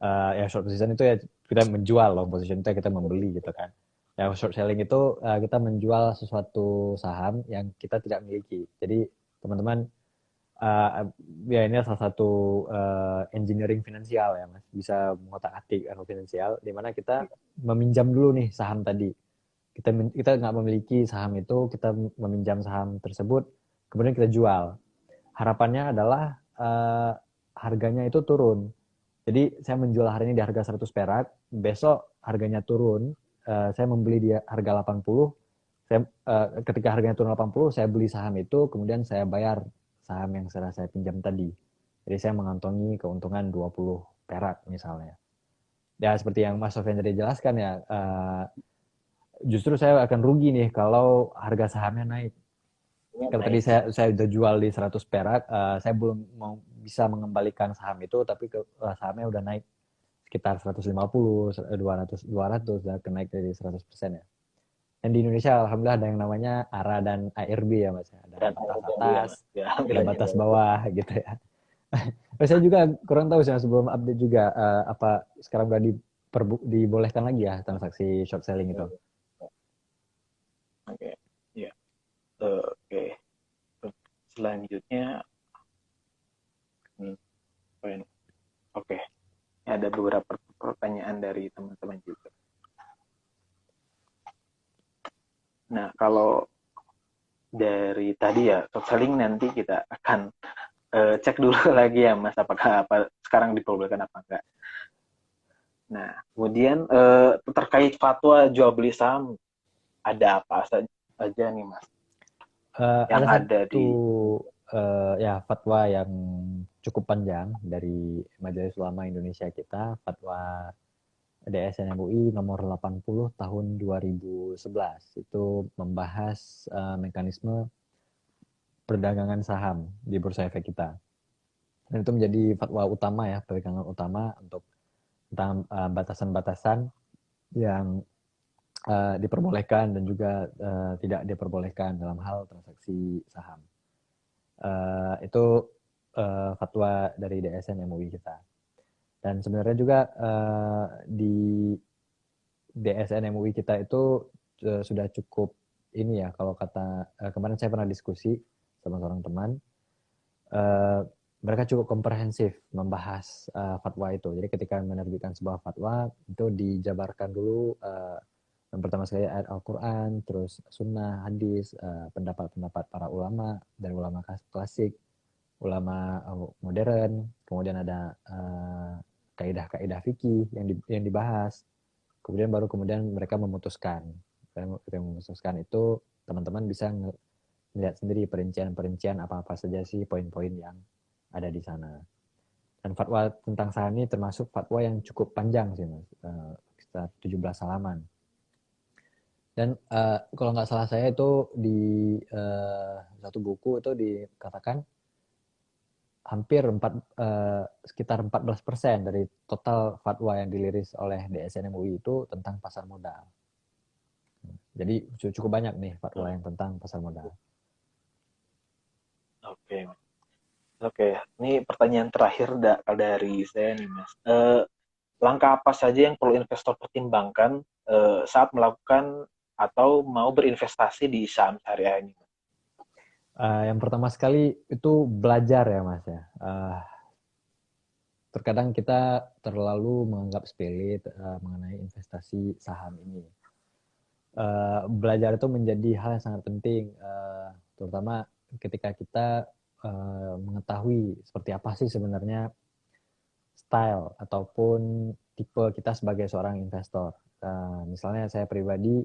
Ya short position itu ya kita menjual, long position itu ya kita membeli gitu kan. Ya short selling itu kita menjual sesuatu saham yang kita tidak miliki. Jadi teman-teman ya ini salah satu engineering finansial ya Mas, bisa mengotak-atik finansial di mana kita meminjam dulu nih saham tadi. Kita nggak memiliki saham itu, kita meminjam saham tersebut, kemudian kita jual. harapannya adalah harganya itu turun. Jadi saya menjual hari ini di harga 100 perak, besok harganya turun, saya membeli di harga 80, ketika harganya turun 80, saya beli saham itu, kemudian saya bayar saham yang sudah saya pinjam tadi. Jadi saya mengantongi keuntungan 20 perak misalnya. Ya seperti yang Mas Sofyan tadi jelaskan ya, justru saya akan rugi nih kalau harga sahamnya naik. Kalau tadi saya udah jual di 100 perak, saya belum mau bisa mengembalikan saham itu, tapi sahamnya udah naik sekitar 150, 200 udah naik dari 100% ya. Dan di Indonesia alhamdulillah ada yang namanya ARA dan ARB ya Mas. Ada batas atas, ada batas bawah gitu ya. Saya juga kurang tahu sih sebelum update juga apa sekarang udah dibolehkan lagi ya transaksi short selling itu. Oke, ya. Oke. Selanjutnya, oke. Ada beberapa pertanyaan dari teman-teman juga. Nah, kalau dari tadi ya, short selling nanti kita akan cek dulu lagi ya Mas, apakah sekarang diperbolehkan apa enggak. Nah, kemudian terkait fatwa jual beli saham, ada apa saja nih Mas? Yang ada satu ya fatwa yang cukup panjang dari Majelis Ulama Indonesia kita, fatwa DSN MUI nomor 80 tahun 2011. Itu membahas mekanisme perdagangan saham di Bursa Efek kita. Dan itu menjadi fatwa utama ya, pegangan utama untuk tentang batasan-batasan yang diperbolehkan dan juga tidak diperbolehkan dalam hal transaksi saham. Itu fatwa dari DSN MUI kita. Dan sebenarnya juga di DSN MUI kita itu sudah cukup ini ya, kalau kata kemarin saya pernah diskusi sama seorang teman, mereka cukup komprehensif membahas fatwa itu. Jadi ketika menerbitkan sebuah fatwa itu dijabarkan dulu yang pertama sekali ayat Al-Quran, terus sunnah, hadis, pendapat-pendapat para ulama dan ulama klasik, ulama modern, kemudian ada kaidah-kaidah fikih yang dibahas. Kemudian mereka memutuskan. Ketika memutuskan itu teman-teman bisa melihat sendiri perincian apa-apa saja sih poin-poin yang ada di sana. Dan fatwa tentang saham ini termasuk fatwa yang cukup panjang sih Mas, sekitar 17 halaman. Dan kalau nggak salah saya itu di satu buku itu dikatakan hampir sekitar 14% dari total fatwa yang diliris oleh DSN MUI itu tentang pasar modal. Jadi cukup banyak nih fatwa yang tentang pasar modal. Oke. Ini pertanyaan terakhir dari saya nih Mas. Langkah apa saja yang perlu investor pertimbangkan saat melakukan atau mau berinvestasi di saham syariah ini? Yang pertama sekali itu belajar ya Mas ya. Terkadang kita terlalu menganggap sepele mengenai investasi saham ini. Belajar itu menjadi hal yang sangat penting, terutama ketika kita mengetahui seperti apa sih sebenarnya style ataupun tipe kita sebagai seorang investor. Misalnya saya pribadi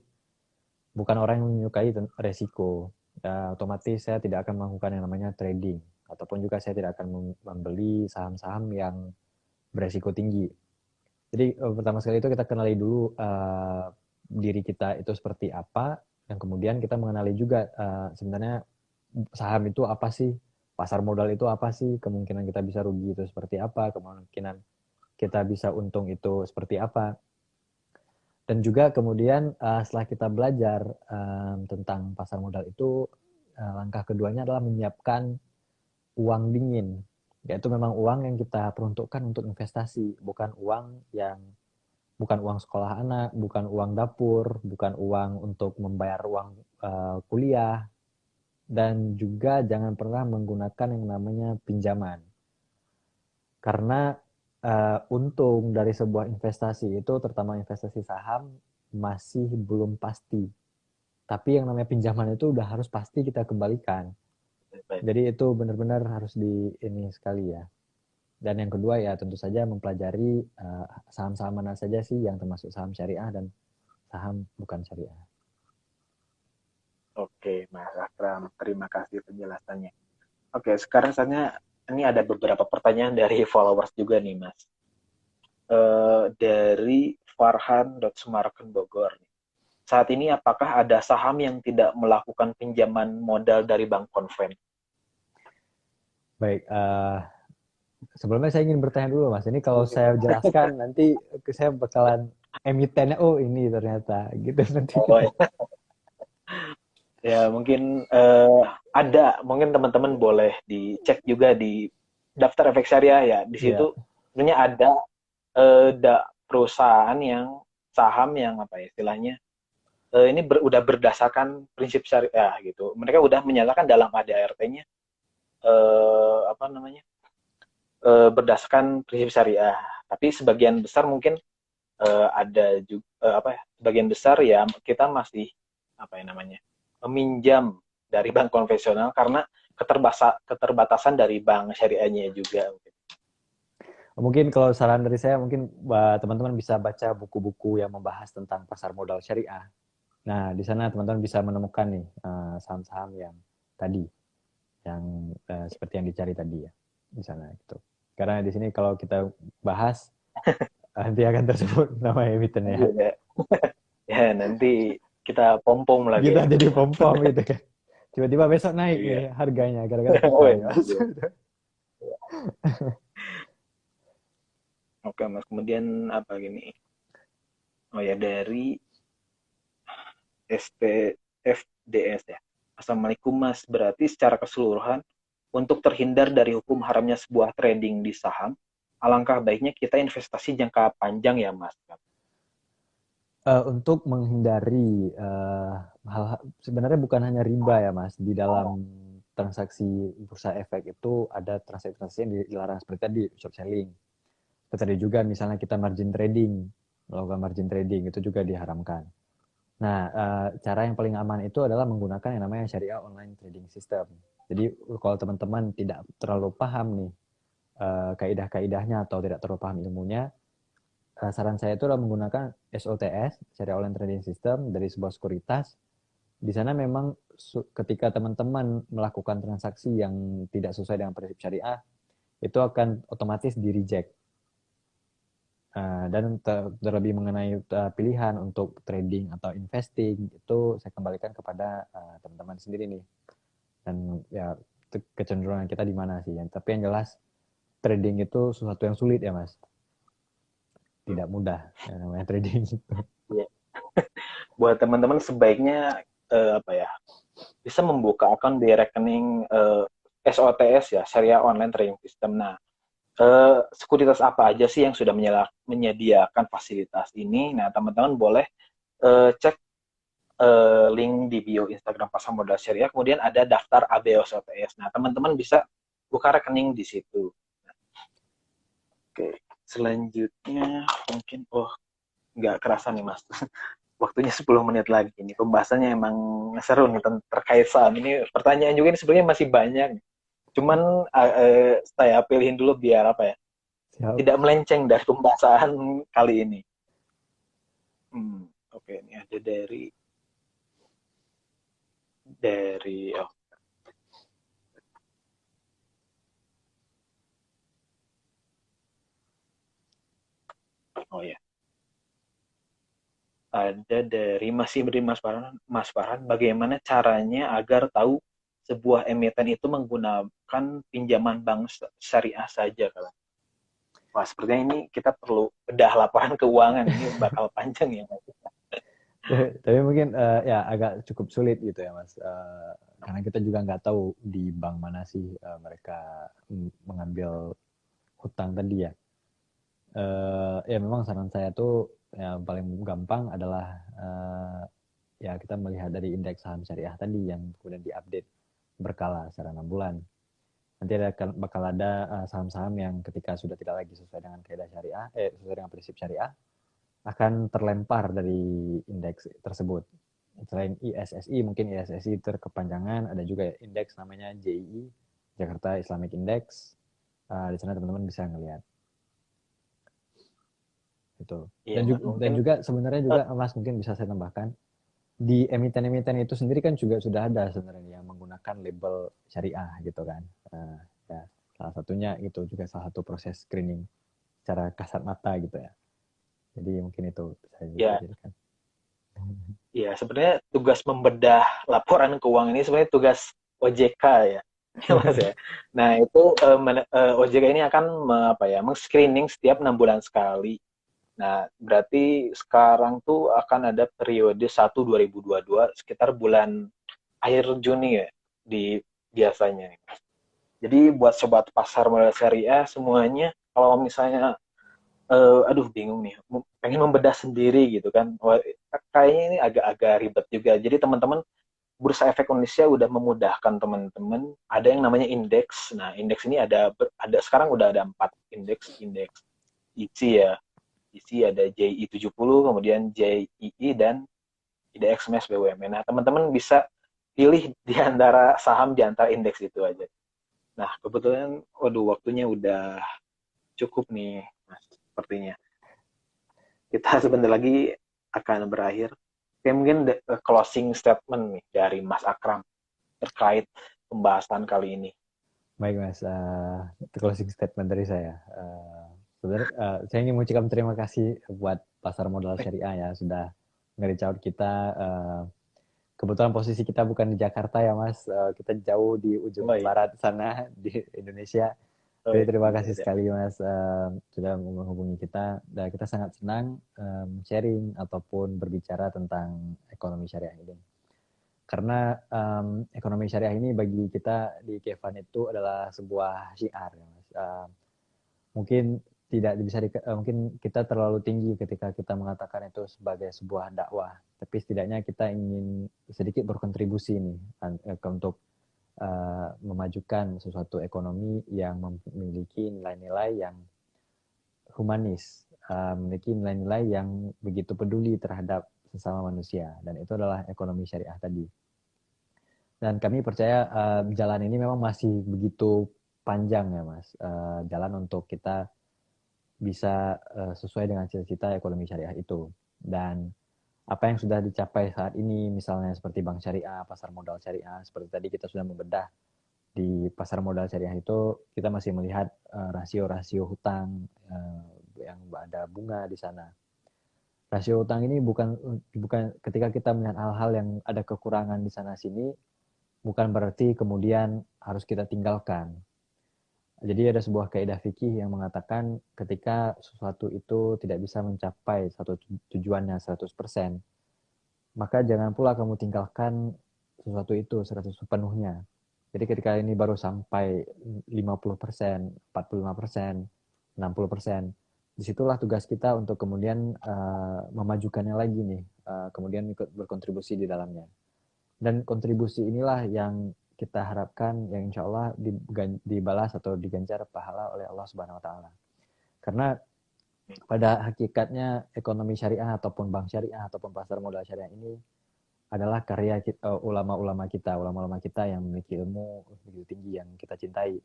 bukan orang yang menyukai resiko. Otomatis saya tidak akan melakukan yang namanya trading, ataupun juga saya tidak akan membeli saham-saham yang beresiko tinggi. Jadi pertama sekali itu kita kenali dulu diri kita itu seperti apa, dan kemudian kita mengenali juga sebenarnya saham itu apa sih, pasar modal itu apa sih, kemungkinan kita bisa rugi itu seperti apa, kemungkinan kita bisa untung itu seperti apa. Dan juga kemudian setelah kita belajar tentang pasar modal itu, langkah keduanya adalah menyiapkan uang dingin, yaitu memang uang yang kita peruntukkan untuk investasi, bukan uang sekolah anak, bukan uang dapur, bukan uang untuk membayar uang kuliah, dan juga jangan pernah menggunakan yang namanya pinjaman. Karena untung dari sebuah investasi itu, terutama investasi saham, masih belum pasti. Tapi yang namanya pinjaman itu udah harus pasti kita kembalikan. Baik. Jadi itu benar-benar harus di ini sekali ya. Dan yang kedua ya tentu saja mempelajari saham-saham mana saja sih yang termasuk saham syariah dan saham bukan syariah. Oke, Mas Akram, terima kasih penjelasannya. Oke, sekarang saatnya ini ada beberapa pertanyaan dari followers juga nih, Mas. Dari Farhan.Sumarken Bogor. Saat ini apakah ada saham yang tidak melakukan pinjaman modal dari bank konven? Baik, sebelumnya saya ingin bertanya dulu Mas, ini kalau saya jelaskan nanti saya bakalan emitennya, oh ini ternyata gitu nanti. Oh, ya mungkin mungkin teman-teman boleh dicek juga di daftar efek syariah ya. Di Ya, situ sebenarnya ada perusahaan yang saham yang apa ya istilahnya ini udah berdasarkan prinsip syariah gitu. Mereka udah menyatakan dalam ADART-nya apa namanya berdasarkan prinsip syariah. Tapi sebagian besar mungkin ada juga apa ya, sebagian besar ya kita masih apa ya namanya meminjam dari bank konvensional karena keterbatasan dari bank syariahnya juga. mungkin kalau saran dari saya mungkin teman-teman bisa baca buku-buku yang membahas tentang pasar modal syariah. Nah, di sana teman-teman bisa menemukan nih saham-saham yang tadi, yang seperti yang dicari tadi ya, di sana gitu. Karena di sini kalau kita bahas nanti akan tersebut nama emitennya. Ya, ya nanti kita pom-pom lagi Kita jadi emitennya. pom-pom gitu kan. Tiba-tiba besok naik Iya. nih harganya gara-gara kita Oh, ya. iya. Oke Mas, kemudian apa gini? Oh ya dari STFDS ya. Assalamualaikum Mas, berarti secara keseluruhan untuk terhindar dari hukum haramnya sebuah trading di saham, alangkah baiknya kita investasi jangka panjang ya Mas. Untuk menghindari hal sebenarnya bukan hanya riba ya Mas, di dalam transaksi bursa efek itu ada transaksi yang dilarang seperti tadi short selling. Seperti tadi juga misalnya kita margin trading, melakukan margin trading itu juga diharamkan. Nah, cara yang paling aman itu adalah menggunakan yang namanya syariah online trading system. Jadi kalau teman-teman tidak terlalu paham nih kaidah-kaidahnya atau tidak terlalu paham ilmunya, saran saya itu adalah menggunakan SOTS, Syariah Online Trading System, dari sebuah sekuritas. Di sana memang ketika teman-teman melakukan transaksi yang tidak sesuai dengan prinsip syariah, itu akan otomatis di-reject. Dan terlebih mengenai pilihan untuk trading atau investing, itu saya kembalikan kepada teman-teman sendiri nih. Dan ya kecenderungan kita di mana sih. Tapi yang jelas, trading itu sesuatu yang sulit ya Mas. Tidak mudah namanya trading. Ya. Buat teman-teman sebaiknya apa ya bisa membuka akun di rekening SOTS ya, Syariah Online Trading System. Nah, sekuritas apa aja sih yang sudah menyediakan fasilitas ini? Nah, teman-teman boleh cek link di bio Instagram Pasar Modal Syariah, kemudian ada daftar ABOSOTS. Nah, teman-teman bisa buka rekening di situ. Oke, selanjutnya mungkin, nggak kerasa nih Mas, waktunya 10 menit lagi. Ini pembahasannya emang seru nih terkait saham. Ini pertanyaan juga ini sebenarnya masih banyak. Cuman saya pilihin dulu biar apa ya, Siap. tidak melenceng dari pembahasan kali ini. Oke, ini ada dari oh ya, ada dari masih beri Mas Farhan, bagaimana caranya agar tahu sebuah emiten itu menggunakan pinjaman bank syariah saja kalau. Wah, sepertinya ini kita perlu bedah laporan keuangan, ini bakal panjang ya. Tapi mungkin ya agak cukup sulit gitu ya Mas. Karena kita juga nggak tahu di bank mana sih mereka mengambil hutang tadi ya. Ya memang saran saya tuh yang paling gampang adalah ya kita melihat dari indeks saham syariah tadi yang kemudian diupdate berkala secara 6 bulan. Nanti bakal ada saham-saham yang ketika sudah tidak lagi sesuai dengan kaidah syariah, sesuai dengan prinsip syariah, akan terlempar dari indeks tersebut. Selain ISSI, mungkin ISSI terkepanjangan, ada juga indeks namanya JII, Jakarta Islamic Index. Di sana teman-teman bisa ngelihat itu. Iya, Dan Mas. juga, dan Mungkin juga sebenarnya juga Mas mungkin bisa saya tambahkan, di emiten-emiten itu sendiri kan juga sudah ada sebenarnya yang menggunakan label syariah gitu kan. Ya, salah satunya itu juga salah satu proses screening secara kasat mata gitu ya. Jadi mungkin itu saya ya, jadikan. ya sebenarnya tugas membedah laporan keuangan ini sebenarnya tugas OJK ya. Ya, Mas ya. Nah, itu OJK ini akan meng-screening setiap 6 bulan sekali. Nah, berarti sekarang tuh akan ada periode 1 2022 sekitar bulan akhir Juni ya di biasanya. Jadi buat sobat pasar modal syariah semuanya kalau misalnya aduh bingung nih, pengen membedah sendiri gitu kan. Wah, kayaknya ini agak-agak ribet juga. Jadi teman-teman Bursa Efek Indonesia udah memudahkan teman-teman. Ada yang namanya indeks. Nah, indeks ini ada sekarang udah ada 4 indeks, indeks ICI ya. ICI ada JI 70, kemudian JII dan IDX MES BUMN. Nah, teman-teman bisa pilih di antara saham di antara indeks itu aja. Nah, kebetulan waduh waktunya udah cukup nih, Mas, sepertinya. Kita sebentar lagi akan berakhir. Oke, mungkin closing statement nih dari Mas Akram terkait pembahasan kali ini. Baik Mas, closing statement dari saya. Sebenarnya saya ingin mengucapkan terima kasih buat pasar modal syariah ya sudah nge-reach out kita. Kebetulan posisi kita bukan di Jakarta ya Mas, kita jauh di Oh ujung iya, barat sana di Indonesia. oh Jadi terima iya, kasih iya. sekali Mas sudah menghubungi kita. Dan kita sangat senang sharing ataupun berbicara tentang ekonomi syariah ini. Karena ekonomi syariah ini bagi kita di Kevan itu adalah sebuah syiar ya Mas. Mungkin tidak bisa mungkin kita terlalu tinggi ketika kita mengatakan itu sebagai sebuah dakwah, tapi setidaknya kita ingin sedikit berkontribusi nih untuk memajukan sesuatu ekonomi yang memiliki nilai-nilai yang humanis, memiliki nilai-nilai yang begitu peduli terhadap sesama manusia, dan itu adalah ekonomi syariah tadi. Dan kami percaya jalan ini memang masih begitu panjang ya Mas, jalan untuk kita bisa sesuai dengan cita-cita ekonomi syariah itu. Dan apa yang sudah dicapai saat ini, misalnya seperti bank syariah, pasar modal syariah, seperti tadi kita sudah membedah di pasar modal syariah itu, kita masih melihat rasio-rasio hutang yang ada bunga di sana. Rasio hutang ini bukan ketika kita melihat hal-hal yang ada kekurangan di sana sini, bukan berarti kemudian harus kita tinggalkan. Jadi ada sebuah kaidah fikih yang mengatakan ketika sesuatu itu tidak bisa mencapai satu tujuannya 100%, maka jangan pula kamu tinggalkan sesuatu itu 100 sepenuhnya. Jadi ketika ini baru sampai 50%, 45%, 60%, disitulah tugas kita untuk kemudian memajukannya lagi nih, kemudian ikut berkontribusi di dalamnya. Dan kontribusi inilah yang kita harapkan yang insya Allah dibalas atau diganjar pahala oleh Allah Subhanahu Wa Taala. Karena pada hakikatnya ekonomi syariah ataupun bank syariah ataupun pasar modal syariah ini adalah karya ulama-ulama kita yang memiliki ilmu begitu tinggi yang kita cintai.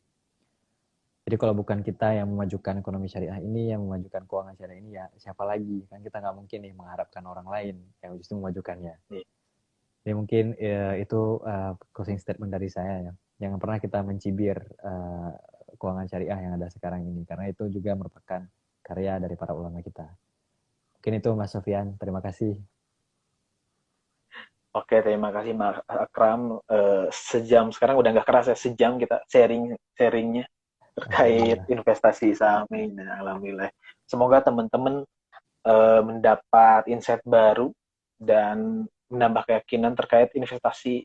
Jadi kalau bukan kita yang memajukan ekonomi syariah ini, yang memajukan keuangan syariah ini, ya siapa lagi? Kan kita nggak mungkin nih mengharapkan orang lain yang justru memajukannya. Jadi mungkin itu closing statement dari saya ya. Jangan pernah kita mencibir keuangan syariah yang ada sekarang ini, karena itu juga merupakan karya dari para ulama kita. Mungkin itu Mas Sofyan, terima kasih. Oke, terima kasih Mas Akram. Sejam sekarang udah nggak kerasa sejam kita sharingnya terkait Alhamdulillah. investasi saham ini. Nah, alhamdulillah. Semoga teman-teman mendapat insight baru dan menambah keyakinan terkait investasi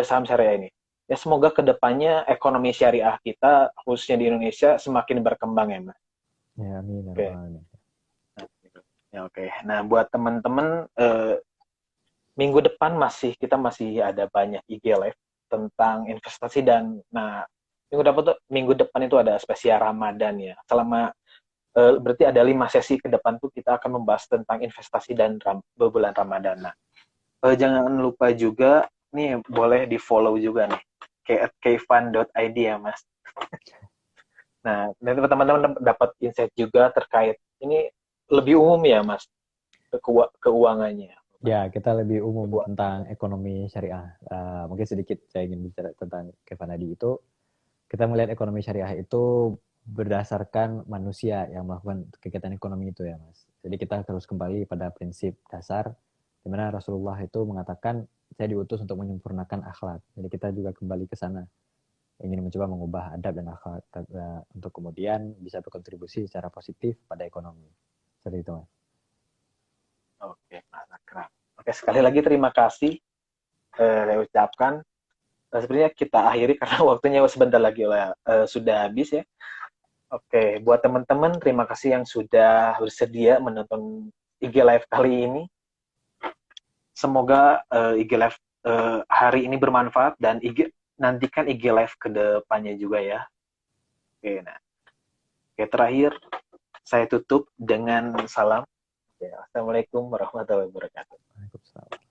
saham syariah ini. Ya semoga kedepannya ekonomi syariah kita khususnya di Indonesia semakin berkembang ya Mas. Ya, amin ya rabbal Oke. alamin. Ya, oke. Nah buat teman-teman minggu depan kita masih ada banyak IG live tentang investasi dan nah minggu depan itu ada spesial Ramadan ya. Selama berarti ada 5 sesi ke depan tuh kita akan membahas tentang investasi dan bulan Ramadan. Nah, Jangan lupa juga nih, boleh di follow juga nih, kayak @kfan.id ya Mas. Nah, nanti teman-teman dapat insight juga terkait ini, lebih umum ya Mas, keuangannya. Ya, kita lebih umum Keuangan. tentang ekonomi syariah. Mungkin sedikit saya ingin bicara tentang Kevin Adi itu. Kita melihat ekonomi syariah itu berdasarkan manusia yang melakukan kegiatan ekonomi itu ya, Mas. Jadi kita terus kembali pada prinsip dasar di mana Rasulullah itu mengatakan saya diutus untuk menyempurnakan akhlak. Jadi kita juga kembali ke sana, ingin mencoba mengubah adab dan akhlak untuk kemudian bisa berkontribusi secara positif pada ekonomi. Seperti itu, Mas. Oke, Mas Akram. Oke, sekali lagi terima kasih saya ucapkan. Sebenarnya kita akhiri karena waktunya sebentar lagi sudah habis ya. Oke, buat teman-teman terima kasih yang sudah bersedia menonton IG Live kali ini. Semoga IG Live hari ini bermanfaat, dan nantikan IG Live ke depannya juga ya. Oke, nah. Oke, terakhir saya tutup dengan salam. Ya, Assalamualaikum warahmatullahi wabarakatuh. Waalaikumsalam.